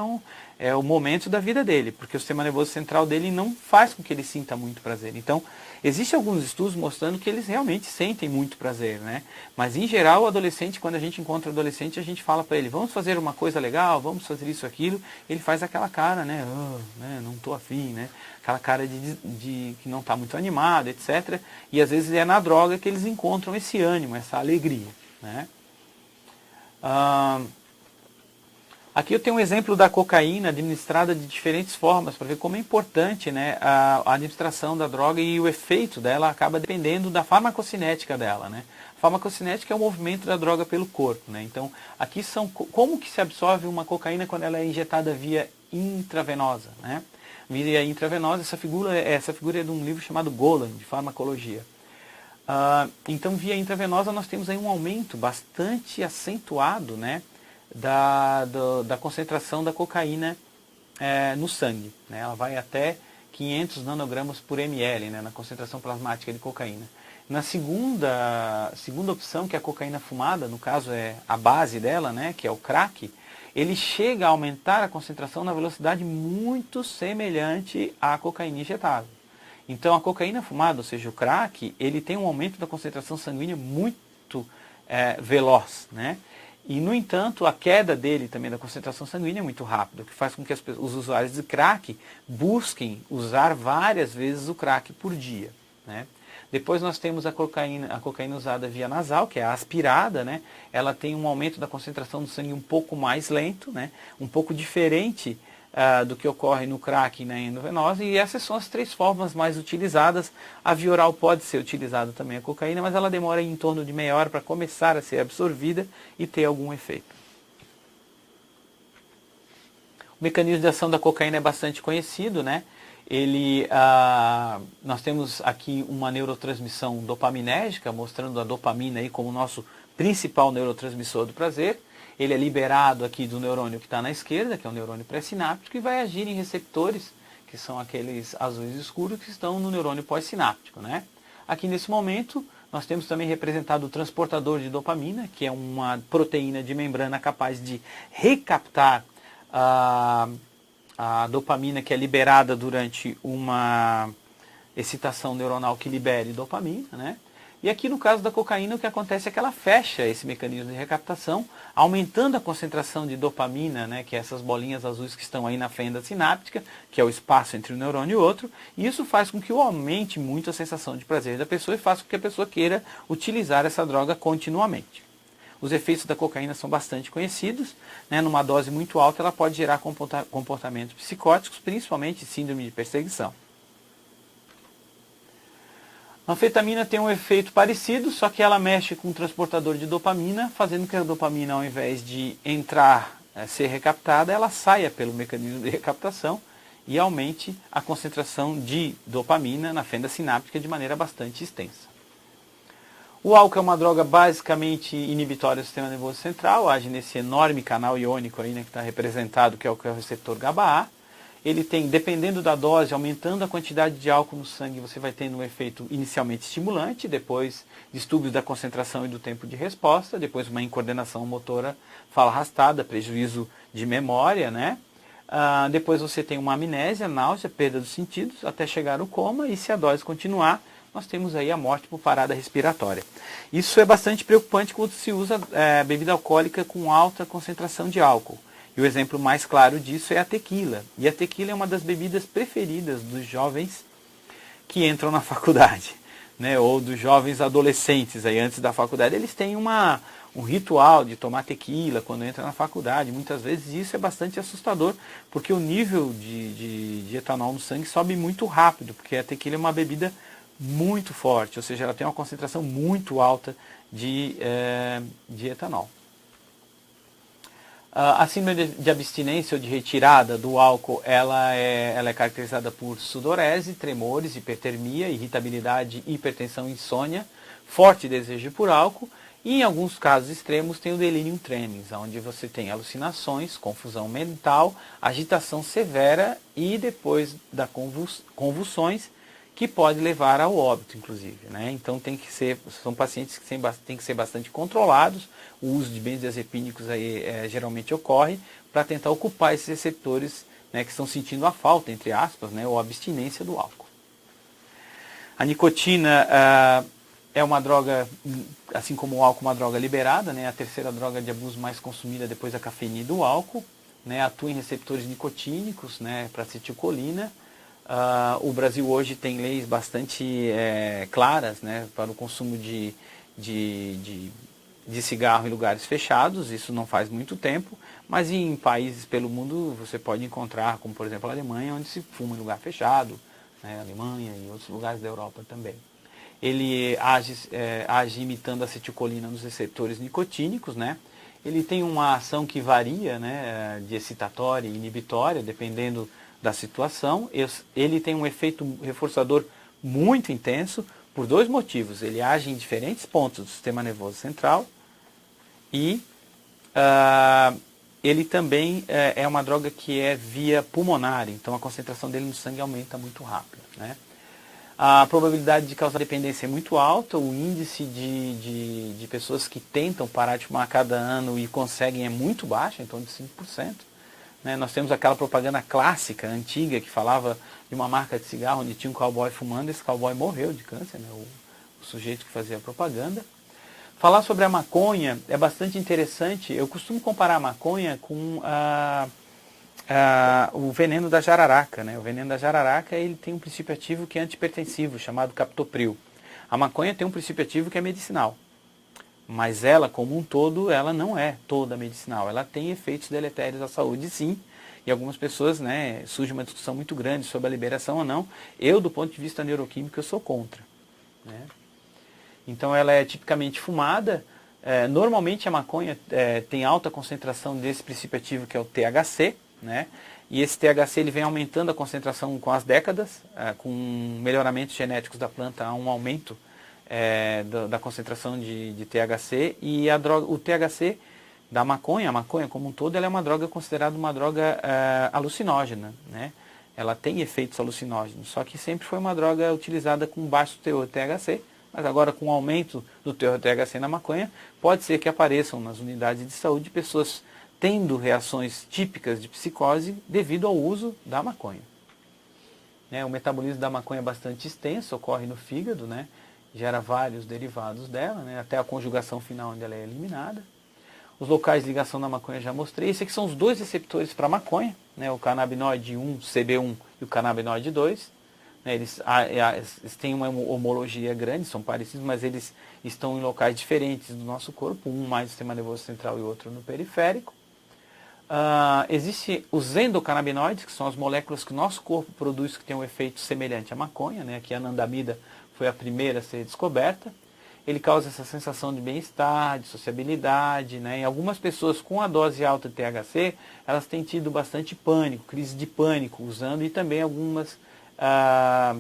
o momento da vida dele, porque o sistema nervoso central dele não faz com que ele sinta muito prazer. Então, existem alguns estudos mostrando que eles realmente sentem muito prazer, né? Mas, em geral, o adolescente, quando a gente encontra o adolescente, a gente fala para ele, vamos fazer uma coisa legal, vamos fazer isso, aquilo. Ele faz aquela cara, né? Não estou afim, né? Aquela cara de que não está muito animado, etc. E, às vezes, é na droga que eles encontram esse ânimo, essa alegria, né? Aqui eu tenho um exemplo da cocaína administrada de diferentes formas, para ver como é importante, né, a administração da droga, e o efeito dela acaba dependendo da farmacocinética dela, né? A farmacocinética é o movimento da droga pelo corpo, né? Então, aqui são como que se absorve uma cocaína quando ela é injetada via intravenosa, né? Via intravenosa, essa figura é de um livro chamado Golan, de farmacologia. Então, via intravenosa, nós temos aí um aumento bastante acentuado, né, da concentração da cocaína no sangue, né? Ela vai até 500 nanogramas por ml, né, na concentração plasmática de cocaína. Na segunda opção, que é a cocaína fumada, no caso é a base dela, né, que é o crack, ele chega a aumentar a concentração na velocidade muito semelhante à cocaína injetável. Então a cocaína fumada, ou seja, o crack, ele tem um aumento da concentração sanguínea muito veloz, né? E, no entanto, a queda dele também da concentração sanguínea é muito rápida, o que faz com que os usuários de crack busquem usar várias vezes o crack por dia, né? Depois nós temos a cocaína usada via nasal, que é a aspirada, né? Ela tem um aumento da concentração do sangue um pouco mais lento, né? Um pouco diferente do que ocorre no crack e na endovenosa, e essas são as 3 formas mais utilizadas. A via oral pode ser utilizada também a cocaína, mas ela demora em torno de meia hora para começar a ser absorvida e ter algum efeito. O mecanismo de ação da cocaína é bastante conhecido, né? Nós temos aqui uma neurotransmissão dopaminérgica, mostrando a dopamina aí como nosso principal neurotransmissor do prazer. Ele é liberado aqui do neurônio que está na esquerda, que é o neurônio pré-sináptico, e vai agir em receptores, que são aqueles azuis escuros que estão no neurônio pós-sináptico, né? Aqui nesse momento, nós temos também representado o transportador de dopamina, que é uma proteína de membrana capaz de recaptar a dopamina que é liberada durante uma excitação neuronal que libere dopamina, né? E aqui no caso da cocaína o que acontece é que ela fecha esse mecanismo de recaptação, aumentando a concentração de dopamina, né, que é essas bolinhas azuis que estão aí na fenda sináptica, que é o espaço entre um neurônio e outro, e isso faz com que aumente muito a sensação de prazer da pessoa e faça com que a pessoa queira utilizar essa droga continuamente. Os efeitos da cocaína são bastante conhecidos, né? Numa dose muito alta ela pode gerar comportamentos psicóticos, principalmente síndrome de perseguição. A anfetamina tem um efeito parecido, só que ela mexe com o transportador de dopamina, fazendo com que a dopamina, ao invés de entrar, ser recaptada, ela saia pelo mecanismo de recaptação e aumente a concentração de dopamina na fenda sináptica de maneira bastante extensa. O álcool é uma droga basicamente inibitória do sistema nervoso central, age nesse enorme canal iônico aí, né, que está representado, que é o receptor GABA-A. Ele tem, dependendo da dose, aumentando a quantidade de álcool no sangue, você vai tendo um efeito inicialmente estimulante, depois distúrbios da concentração e do tempo de resposta, depois uma incoordenação motora, fala arrastada, prejuízo de memória, né? Depois você tem uma amnésia, náusea, perda dos sentidos, até chegar ao coma, e se a dose continuar, nós temos aí a morte por parada respiratória. Isso é bastante preocupante quando se usa bebida alcoólica com alta concentração de álcool. E o exemplo mais claro disso é a tequila. E a tequila é uma das bebidas preferidas dos jovens que entram na faculdade, né? Ou dos jovens adolescentes aí antes da faculdade. Eles têm um ritual de tomar tequila quando entram na faculdade. Muitas vezes isso é bastante assustador, porque o nível de etanol no sangue sobe muito rápido, porque a tequila é uma bebida muito forte, ou seja, ela tem uma concentração muito alta de etanol. A síndrome de abstinência ou de retirada do álcool, ela é caracterizada por sudorese, tremores, hipertermia, irritabilidade, hipertensão, insônia, forte desejo por álcool e, em alguns casos extremos, tem o delirium tremens, onde você tem alucinações, confusão mental, agitação severa e depois da convulsões, que pode levar ao óbito, inclusive, né? Então são pacientes que têm que ser bastante controlados. O uso de benzodiazepínicos aí geralmente ocorre para tentar ocupar esses receptores, né, que estão sentindo a falta, entre aspas, né, ou a abstinência do álcool. A nicotina é uma droga, assim como o álcool, uma droga liberada, né, a terceira droga de abuso mais consumida depois da cafeína e do álcool, né, atua em receptores nicotínicos, né, para acetilcolina. O Brasil hoje tem leis bastante claras, né, para o consumo de cigarro em lugares fechados. Isso não faz muito tempo, mas em países pelo mundo você pode encontrar, como por exemplo a Alemanha, onde se fuma em lugar fechado, né, Alemanha e outros lugares da Europa também. Ele age imitando a acetilcolina nos receptores nicotínicos, né? Ele tem uma ação que varia, né, de excitatória e inibitória, dependendo da situação. Ele tem um efeito reforçador muito intenso por 2 motivos. Ele age em diferentes pontos do sistema nervoso central e ele também é uma droga que é via pulmonar, então a concentração dele no sangue aumenta muito rápido, né? A probabilidade de causar dependência é muito alta, o índice de pessoas que tentam parar de fumar a cada ano e conseguem é muito baixo, em torno de 5%. Né? Nós temos aquela propaganda clássica, antiga, que falava de uma marca de cigarro onde tinha um cowboy fumando, esse cowboy morreu de câncer, né? O sujeito que fazia a propaganda. Falar sobre a maconha é bastante interessante. Eu costumo comparar a maconha com o veneno da jararaca, né? O veneno da jararaca ele tem um princípio ativo que é antipertensivo, chamado captopril. A maconha tem um princípio ativo que é medicinal. Mas ela, como um todo, ela não é toda medicinal. Ela tem efeitos deletérios à saúde, sim. E algumas pessoas, né, surge uma discussão muito grande sobre a liberação ou não. Eu, do ponto de vista neuroquímico, eu sou contra, né? Então ela é tipicamente fumada. Normalmente a maconha tem alta concentração desse princípio ativo que é o THC, né? E esse THC ele vem aumentando a concentração com as décadas, com melhoramentos genéticos da planta, há um aumento da concentração de THC. E o THC da maconha, a maconha como um todo, ela é uma droga considerada uma droga alucinógena, né? Ela tem efeitos alucinógenos, só que sempre foi uma droga utilizada com baixo teor de THC. Mas agora, com o aumento do teor de THC na maconha, pode ser que apareçam nas unidades de saúde pessoas tendo reações típicas de psicose devido ao uso da maconha. O metabolismo da maconha é bastante extenso, ocorre no fígado, né? Gera vários derivados dela, né? Até a conjugação final onde ela é eliminada. Os locais de ligação da maconha já mostrei. Esses aqui são os dois receptores para maconha, né? O canabinoide 1, CB1 e o canabinoide 2. Eles têm uma homologia grande, são parecidos, mas eles estão em locais diferentes do nosso corpo, um mais no sistema nervoso central e outro no periférico. Existem os endocannabinoides, que são as moléculas que o nosso corpo produz que tem um efeito semelhante à maconha, né? Aqui a anandamida foi a primeira a ser descoberta. Ele causa essa sensação de bem-estar, de sociabilidade, né? Em algumas pessoas com a dose alta de THC, elas têm tido bastante pânico, crise de pânico usando e também algumas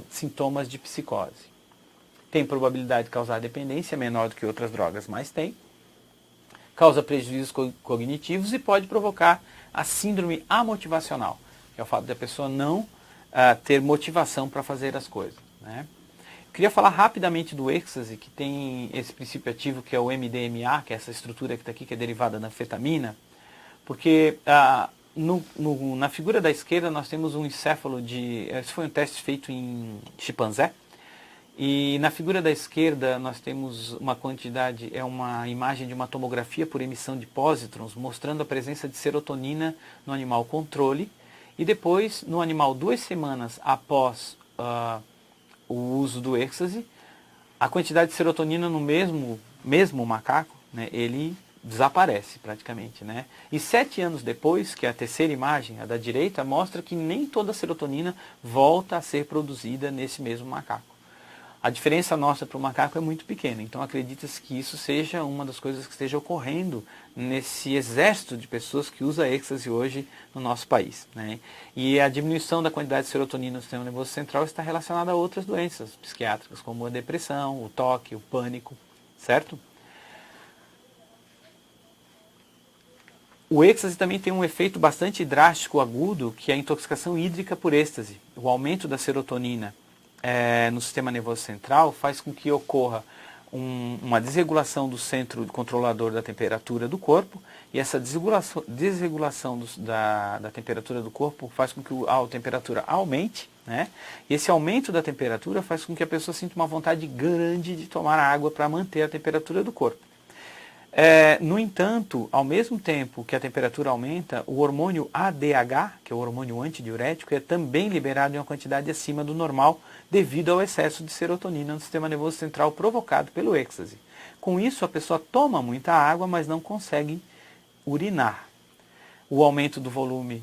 sintomas de psicose. Tem probabilidade de causar dependência, menor do que outras drogas, mas tem. Causa prejuízos cognitivos e pode provocar a síndrome amotivacional, que é o fato da pessoa não ter motivação para fazer as coisas, né? Queria falar rapidamente do êxtase, que tem esse princípio ativo que é o MDMA, que é essa estrutura que está aqui, que é derivada da anfetamina, porque na figura da esquerda nós temos um encéfalo esse foi um teste feito em chimpanzé, e na figura da esquerda nós temos uma quantidade, é uma imagem de uma tomografia por emissão de pósitrons, mostrando a presença de serotonina no animal controle, e depois no animal 2 semanas após o uso do êxtase, a quantidade de serotonina no mesmo macaco, né, ele desaparece praticamente, né? E 7 anos depois, que é a terceira imagem, a da direita, mostra que nem toda a serotonina volta a ser produzida nesse mesmo macaco. A diferença nossa para o macaco é muito pequena, então acredita-se que isso seja uma das coisas que esteja ocorrendo nesse exército de pessoas que usa êxtase hoje no nosso país, né? E a diminuição da quantidade de serotonina no sistema nervoso central está relacionada a outras doenças psiquiátricas, como a depressão, o toque, o pânico, certo? O êxtase também tem um efeito bastante drástico, agudo, que é a intoxicação hídrica por êxtase. O aumento da serotonina no sistema nervoso central faz com que ocorra uma desregulação do centro controlador da temperatura do corpo, e essa desregulação da temperatura do corpo faz com que a temperatura aumente, né? E esse aumento da temperatura faz com que a pessoa sinta uma vontade grande de tomar água para manter a temperatura do corpo. No entanto, ao mesmo tempo que a temperatura aumenta, o hormônio ADH, que é o hormônio antidiurético, é também liberado em uma quantidade acima do normal devido ao excesso de serotonina no sistema nervoso central provocado pelo êxtase. Com isso, a pessoa toma muita água, mas não consegue urinar. O aumento do volume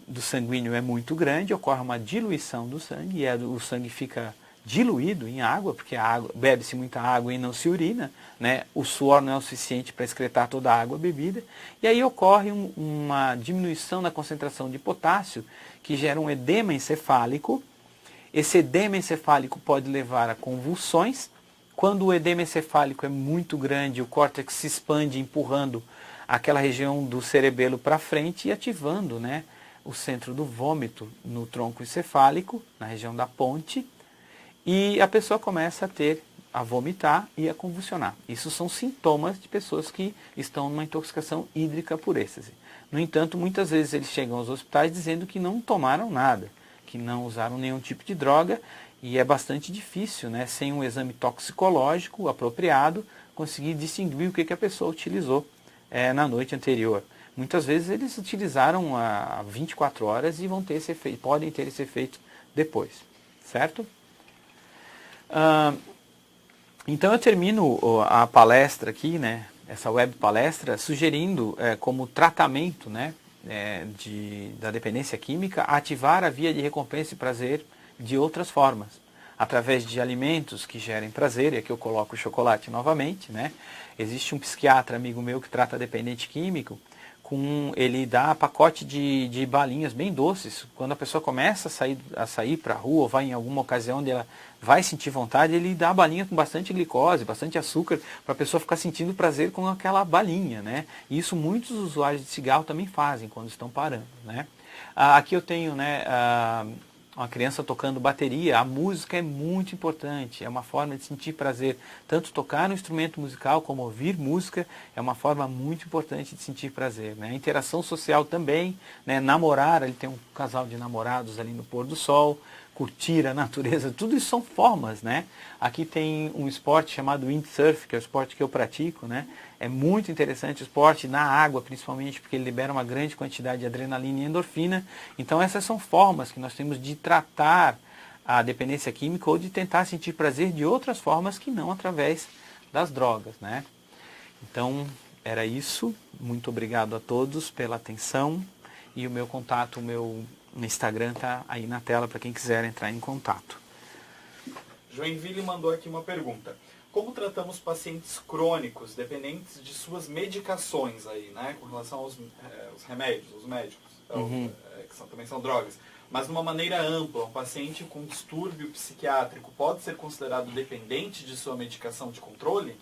do sanguíneo é muito grande, ocorre uma diluição do sangue, e o sangue fica diluído em água, porque bebe-se muita água e não se urina, né? O suor não é o suficiente para excretar toda a água bebida, e aí ocorre uma diminuição na concentração de potássio, que gera um edema encefálico. Esse edema encefálico pode levar a convulsões. Quando o edema encefálico é muito grande, o córtex se expande, empurrando aquela região do cerebelo para frente e ativando, né, o centro do vômito no tronco encefálico, na região da ponte, e a pessoa começa a vomitar e a convulsionar. Isso são sintomas de pessoas que estão numa intoxicação hídrica por êxtase. No entanto, muitas vezes eles chegam aos hospitais dizendo que não tomaram nada, que não usaram nenhum tipo de droga, e é bastante difícil, né, sem um exame toxicológico apropriado, conseguir distinguir o que a pessoa utilizou na noite anterior. Muitas vezes eles utilizaram há 24 horas e vão ter esse efeito, podem ter esse efeito depois, certo? Então eu termino a palestra aqui, né, essa web palestra, sugerindo como tratamento, né, da dependência química, ativar a via de recompensa e prazer de outras formas, através de alimentos que gerem prazer, e aqui eu coloco o chocolate novamente, né? Existe um psiquiatra amigo meu que trata dependente químico, ele dá pacote de balinhas bem doces. Quando a pessoa começa a sair para a rua, ou vai em alguma ocasião onde ela vai sentir vontade, ele dá a balinha com bastante glicose, bastante açúcar, para a pessoa ficar sentindo prazer com aquela balinha, né? E isso muitos usuários de cigarro também fazem quando estão parando, né? Aqui eu tenho, né, uma criança tocando bateria. A música é muito importante, é uma forma de sentir prazer. Tanto tocar no instrumento musical como ouvir música é uma forma muito importante de sentir prazer, né? A interação social também, né? Namorar, ele tem um casal de namorados ali no pôr do sol, curtir a natureza, tudo isso são formas, né? Aqui tem um esporte chamado windsurf, que é o esporte que eu pratico, né? É muito interessante o esporte na água, principalmente porque ele libera uma grande quantidade de adrenalina e endorfina. Então essas são formas que nós temos de tratar a dependência química ou de tentar sentir prazer de outras formas que não através das drogas, né? Então era isso. Muito obrigado a todos pela atenção e o meu contato, o meu Instagram está aí na tela para quem quiser entrar em contato.
Joinville mandou aqui uma pergunta. Como tratamos pacientes crônicos, dependentes de suas medicações aí, né? Com relação aos remédios, os médicos, também são drogas. Mas de uma maneira ampla, um paciente com distúrbio psiquiátrico pode ser considerado dependente de sua medicação de controle?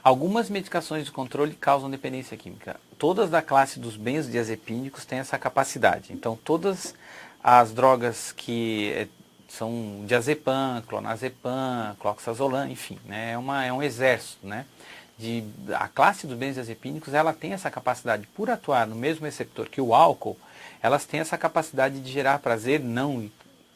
Algumas medicações de controle causam dependência química. Todas da classe dos benzodiazepínicos têm essa capacidade. Então todas as drogas que são diazepam, clonazepam, cloxazolam, enfim, né? É um exército, né? A classe dos benzodiazepínicos, ela tem essa capacidade, por atuar no mesmo receptor que o álcool, elas têm essa capacidade de gerar prazer, não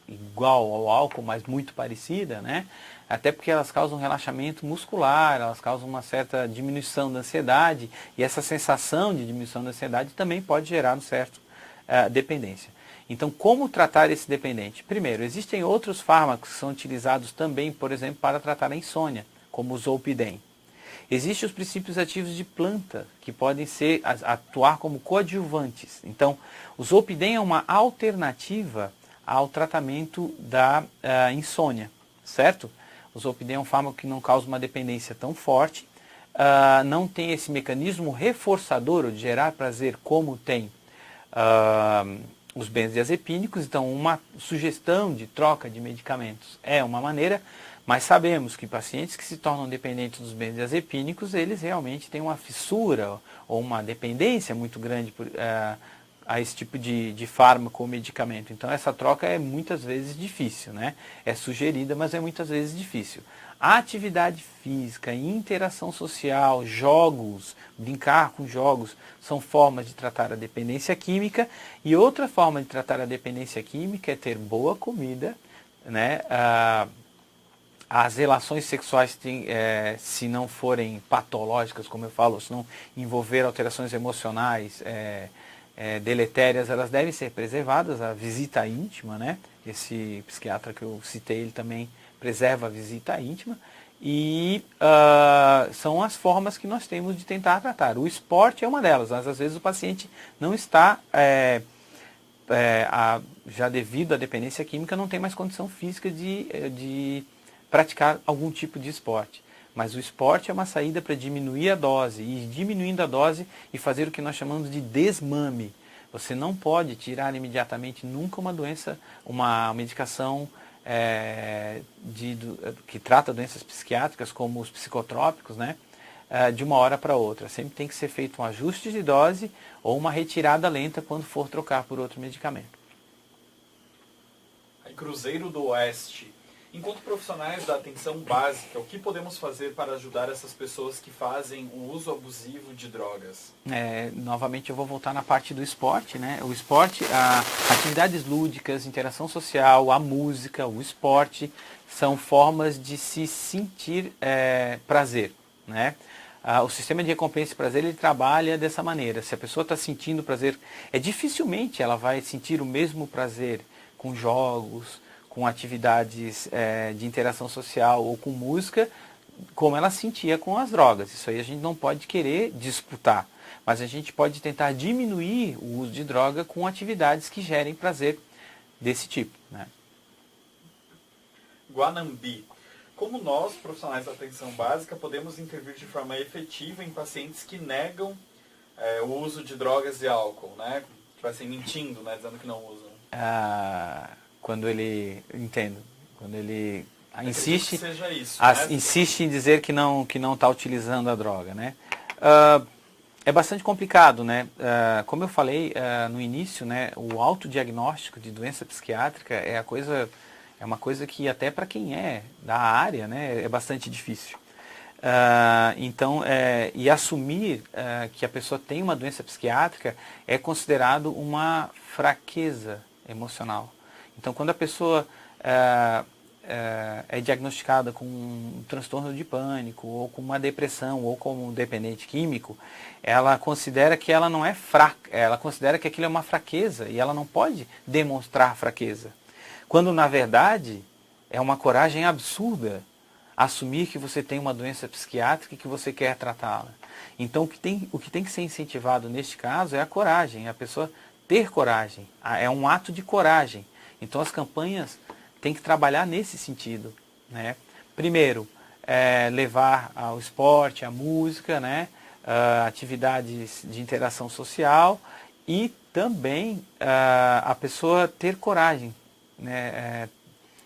igual ao álcool, mas muito parecida, né? Até porque elas causam relaxamento muscular, elas causam uma certa diminuição da ansiedade, e essa sensação de diminuição da ansiedade também pode gerar um certo dependência. Então, como tratar esse dependente? Primeiro, existem outros fármacos que são utilizados também, por exemplo, para tratar a insônia, como o zolpidem. Existem os princípios ativos de planta, que podem atuar como coadjuvantes. Então, o zolpidem é uma alternativa ao tratamento da insônia, certo? O zolpidem é um fármaco que não causa uma dependência tão forte, não tem esse mecanismo reforçador de gerar prazer como tem os benzodiazepínicos. Então uma sugestão de troca de medicamentos é uma maneira, mas sabemos que pacientes que se tornam dependentes dos benzodiazepínicos, eles realmente têm uma fissura ou uma dependência muito grande a esse tipo de fármaco ou medicamento. Então essa troca é muitas vezes difícil, né? É sugerida, mas é muitas vezes difícil. A atividade física, interação social, jogos, brincar com jogos, são formas de tratar a dependência química. E outra forma de tratar a dependência química é ter boa comida, né? As relações sexuais, se não forem patológicas, como eu falo, se não envolver alterações emocionais deletérias, elas devem ser preservadas. A visita íntima, né? Esse psiquiatra que eu citei, ele também preserva a visita íntima. E são as formas que nós temos de tentar tratar. O esporte é uma delas, mas às vezes o paciente não está, já devido à dependência química, não tem mais condição física de praticar algum tipo de esporte. Mas o esporte é uma saída para diminuir a dose, e diminuindo a dose e fazer o que nós chamamos de desmame. Você não pode tirar imediatamente nunca uma medicação que trata doenças psiquiátricas, como os psicotrópicos, né? de uma hora para outra. Sempre tem que ser feito um ajuste de dose ou uma retirada lenta quando for trocar por outro medicamento.
Aí, Cruzeiro do Oeste. Enquanto profissionais da atenção básica, o que podemos fazer para ajudar essas pessoas que fazem o uso abusivo de drogas?
Novamente eu vou voltar na parte do esporte, né? O esporte, atividades lúdicas, interação social, a música, o esporte, são formas de se sentir prazer, né? O sistema de recompensa e prazer, ele trabalha dessa maneira. Se a pessoa está sentindo prazer, dificilmente ela vai sentir o mesmo prazer com jogos, com atividades de interação social ou com música, como ela sentia com as drogas. Isso aí a gente não pode querer disputar, mas a gente pode tentar diminuir o uso de droga com atividades que gerem prazer desse tipo, né?
Guanambi. Como nós, profissionais da atenção básica, podemos intervir de forma efetiva em pacientes que negam o uso de drogas e álcool, né? Tipo assim, mentindo, né? Dizendo que não usam.
Quando ele insiste,
que seja isso,
insiste em dizer que não está utilizando a droga, né? É bastante complicado, né? Como eu falei no início, né? O autodiagnóstico de doença psiquiátrica é uma coisa que até para quem é da área, né? É bastante difícil. E assumir que a pessoa tem uma doença psiquiátrica é considerado uma fraqueza emocional. Então, quando a pessoa é diagnosticada com um transtorno de pânico, ou com uma depressão, ou como um dependente químico, ela considera que ela não é fraca, ela considera que aquilo é uma fraqueza, e ela não pode demonstrar fraqueza. Quando, na verdade, é uma coragem absurda assumir que você tem uma doença psiquiátrica e que você quer tratá-la. Então, o que tem que ser incentivado neste caso é a coragem, a pessoa ter coragem, é um ato de coragem. Então as campanhas têm que trabalhar nesse sentido, né? Primeiro, levar ao esporte, à música, né? Atividades de interação social e também a pessoa ter coragem, né?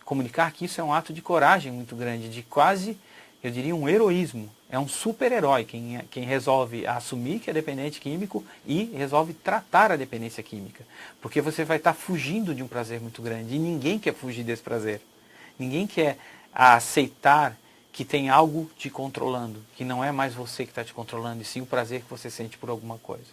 Comunicar que isso é um ato de coragem muito grande, de quase, eu diria, um heroísmo. É um super-herói quem resolve assumir que é dependente químico e resolve tratar a dependência química. Porque você vai estar fugindo de um prazer muito grande e ninguém quer fugir desse prazer. Ninguém quer aceitar que tem algo te controlando, que não é mais você que está te controlando, e sim o prazer que você sente por alguma coisa.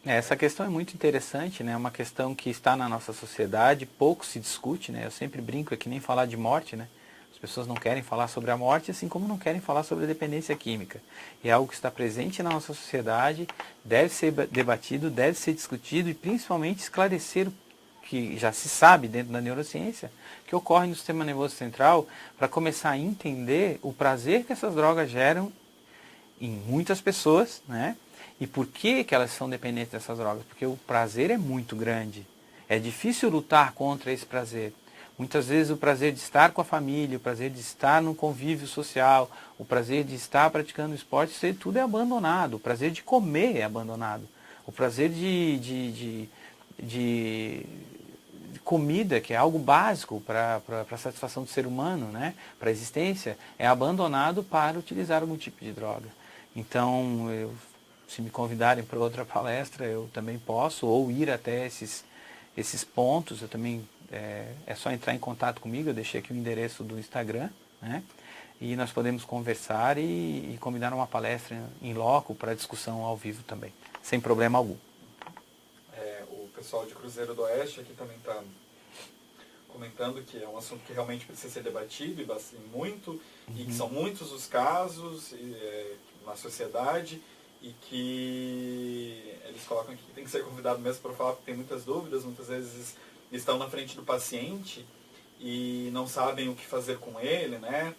Essa questão é muito interessante, né? É uma questão que está na nossa sociedade, pouco se discute, né? Eu sempre brinco, é que nem falar de morte, né? As pessoas não querem falar sobre a morte, assim como não querem falar sobre a dependência química. É algo que está presente na nossa sociedade, deve ser debatido, deve ser discutido e principalmente esclarecer o que já se sabe dentro da neurociência, que ocorre no sistema nervoso central, para começar a entender o prazer que essas drogas geram em muitas pessoas, né? E por que elas são dependentes dessas drogas? Porque o prazer é muito grande. É difícil lutar contra esse prazer. Muitas vezes o prazer de estar com a família, o prazer de estar no convívio social, o prazer de estar praticando esporte, isso tudo é abandonado. O prazer de comer é abandonado. O prazer de comida, que é algo básico para a satisfação do ser humano, né? Para a existência, é abandonado para utilizar algum tipo de droga. Então, se me convidarem para outra palestra, eu também posso, ou ir até esses pontos, eu também... É só entrar em contato comigo, eu deixei aqui o endereço do Instagram, né? E nós podemos conversar e combinar uma palestra em loco para discussão ao vivo também, sem problema algum.
O pessoal de Cruzeiro do Oeste aqui também está comentando que é um assunto que realmente precisa ser debatido e muito, e que são muitos os casos na sociedade, e que eles colocam aqui que tem que ser convidado mesmo para falar, porque tem muitas dúvidas, muitas vezes estão na frente do paciente e não sabem o que fazer com ele, né?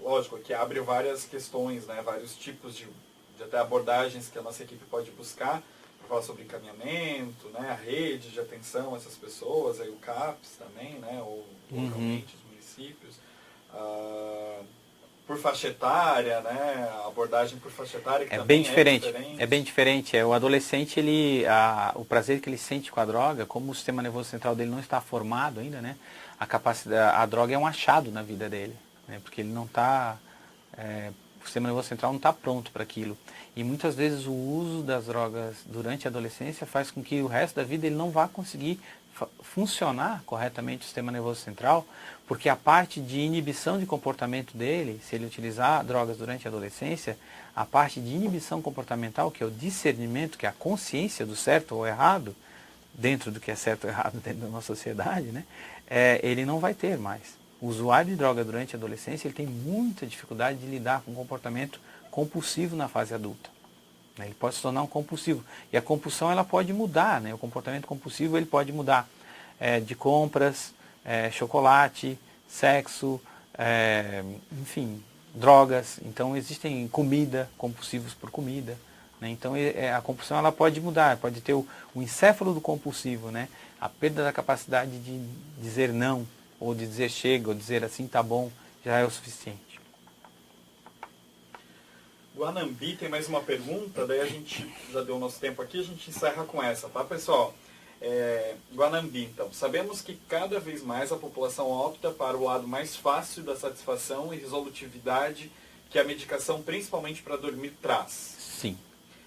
Lógico, que abre várias questões, né? Vários tipos de até abordagens que a nossa equipe pode buscar para falar sobre encaminhamento, né? A rede de atenção a essas pessoas, aí o CAPS também, né? Ou localmente, os municípios. Por faixa etária, né? A abordagem por faixa etária que também
bem diferente. É bem diferente. O adolescente, o prazer que ele sente com a droga, como o sistema nervoso central dele não está formado ainda, né? A droga é um achado na vida dele, né? Porque ele não está O sistema nervoso central não está pronto para aquilo. E muitas vezes o uso das drogas durante a adolescência faz com que o resto da vida ele não vá conseguir funcionar corretamente o sistema nervoso central, porque a parte de inibição de comportamento dele, se ele utilizar drogas durante a adolescência, a parte de inibição comportamental, que é o discernimento, que é a consciência do certo ou errado, dentro do que é certo ou errado dentro da nossa sociedade, né, ele não vai ter mais. O usuário de droga durante a adolescência ele tem muita dificuldade de lidar com comportamento compulsivo na fase adulta. Ele pode se tornar um compulsivo. E a compulsão ela pode mudar, né? O comportamento compulsivo ele pode mudar de compras, chocolate, sexo, enfim, drogas. Então existem comida, compulsivos por comida. Né? Então a compulsão ela pode mudar, pode ter o encéfalo do compulsivo, né? A perda da capacidade de dizer não, ou de dizer chega, ou dizer assim tá bom, já é o suficiente.
Guanambi tem mais uma pergunta, daí a gente já deu o nosso tempo aqui, a gente encerra com essa, tá pessoal? Guanambi, então, sabemos que cada vez mais a população opta para o lado mais fácil da satisfação e resolutividade que a medicação, principalmente para dormir, traz.
Sim.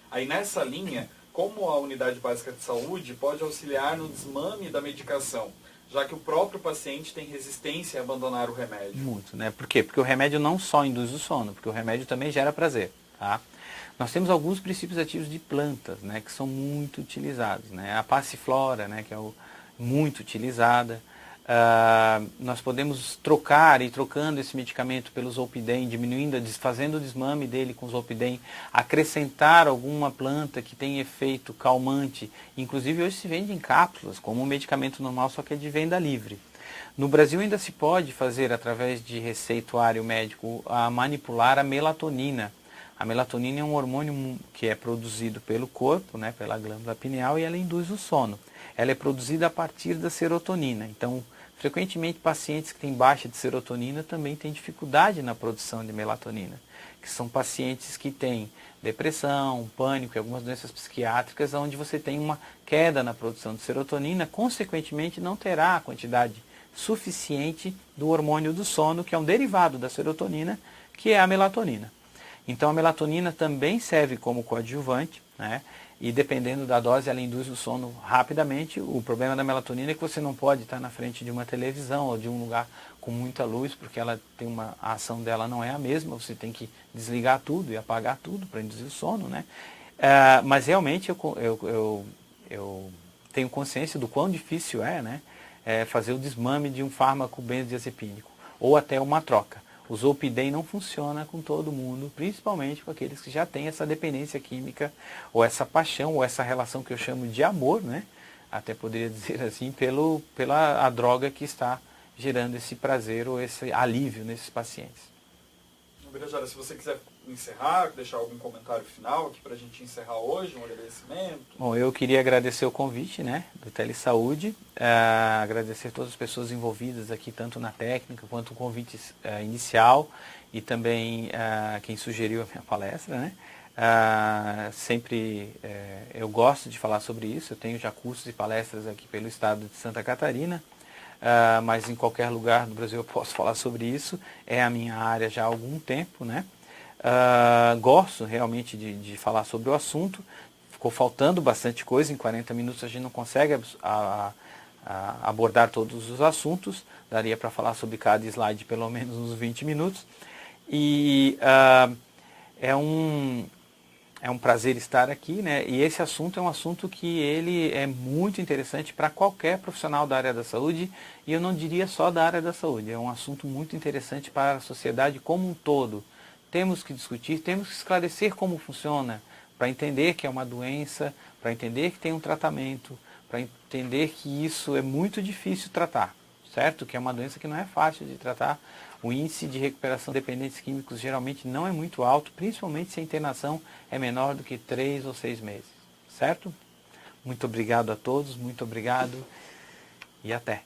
Aí nessa linha, como a unidade básica de saúde pode auxiliar no desmame da medicação, já que o próprio paciente tem resistência a abandonar o remédio?
Muito, né? Por quê? Porque o remédio não só induz o sono, porque o remédio também gera prazer, tá? Nós temos alguns princípios ativos de plantas, né, que são muito utilizados, né? A passiflora, né, que é muito utilizada. Nós podemos trocar e trocando esse medicamento pelo Zolpidem, diminuindo, fazendo o desmame dele com o Zolpidem, acrescentar alguma planta que tem efeito calmante. Inclusive hoje se vende em cápsulas, como um medicamento normal, só que é de venda livre. No Brasil ainda se pode fazer, através de receituário médico, manipular a melatonina. A melatonina é um hormônio que é produzido pelo corpo, né, pela glândula pineal, e ela induz o sono. Ela é produzida a partir da serotonina. Então, frequentemente, pacientes que têm baixa de serotonina também têm dificuldade na produção de melatonina, que são pacientes que têm depressão, pânico e algumas doenças psiquiátricas, onde você tem uma queda na produção de serotonina, consequentemente não terá a quantidade suficiente do hormônio do sono, que é um derivado da serotonina, que é a melatonina. Então a melatonina também serve como coadjuvante, né? E dependendo da dose ela induz o sono rapidamente. O problema da melatonina é que você não pode estar na frente de uma televisão ou de um lugar com muita luz, porque ela tem a ação dela não é a mesma, você tem que desligar tudo e apagar tudo para induzir o sono, né? Mas realmente eu tenho consciência do quão difícil né? Fazer o desmame de um fármaco benzodiazepínico, ou até uma troca. O Zolpidem não funciona com todo mundo, principalmente com aqueles que já têm essa dependência química, ou essa paixão, ou essa relação que eu chamo de amor, né? Até poderia dizer assim, pela droga que está gerando esse prazer ou esse alívio nesses pacientes.
Birajara, se você quiser encerrar, deixar algum comentário final aqui para a gente encerrar hoje, um agradecimento.
Bom, eu queria agradecer o convite, né, do Telesaúde, agradecer todas as pessoas envolvidas aqui, tanto na técnica quanto o convite inicial e também quem sugeriu a minha palestra, né. Sempre eu gosto de falar sobre isso, eu tenho já cursos e palestras aqui pelo estado de Santa Catarina, mas em qualquer lugar do Brasil eu posso falar sobre isso, é a minha área já há algum tempo, né. Gosto realmente de falar sobre o assunto, ficou faltando bastante coisa, em 40 minutos a gente não consegue abordar todos os assuntos, daria para falar sobre cada slide pelo menos uns 20 minutos, e é um prazer estar aqui, né? E esse assunto é um assunto que ele é muito interessante para qualquer profissional da área da saúde, e eu não diria só da área da saúde, é um assunto muito interessante para a sociedade como um todo. Temos que discutir, temos que esclarecer como funciona, para entender que é uma doença, para entender que tem um tratamento, para entender que isso é muito difícil tratar, certo? Que é uma doença que não é fácil de tratar. O índice de recuperação de dependentes químicos geralmente não é muito alto, principalmente se a internação é menor do que 3 ou 6 meses, certo? Muito obrigado a todos, muito obrigado e até!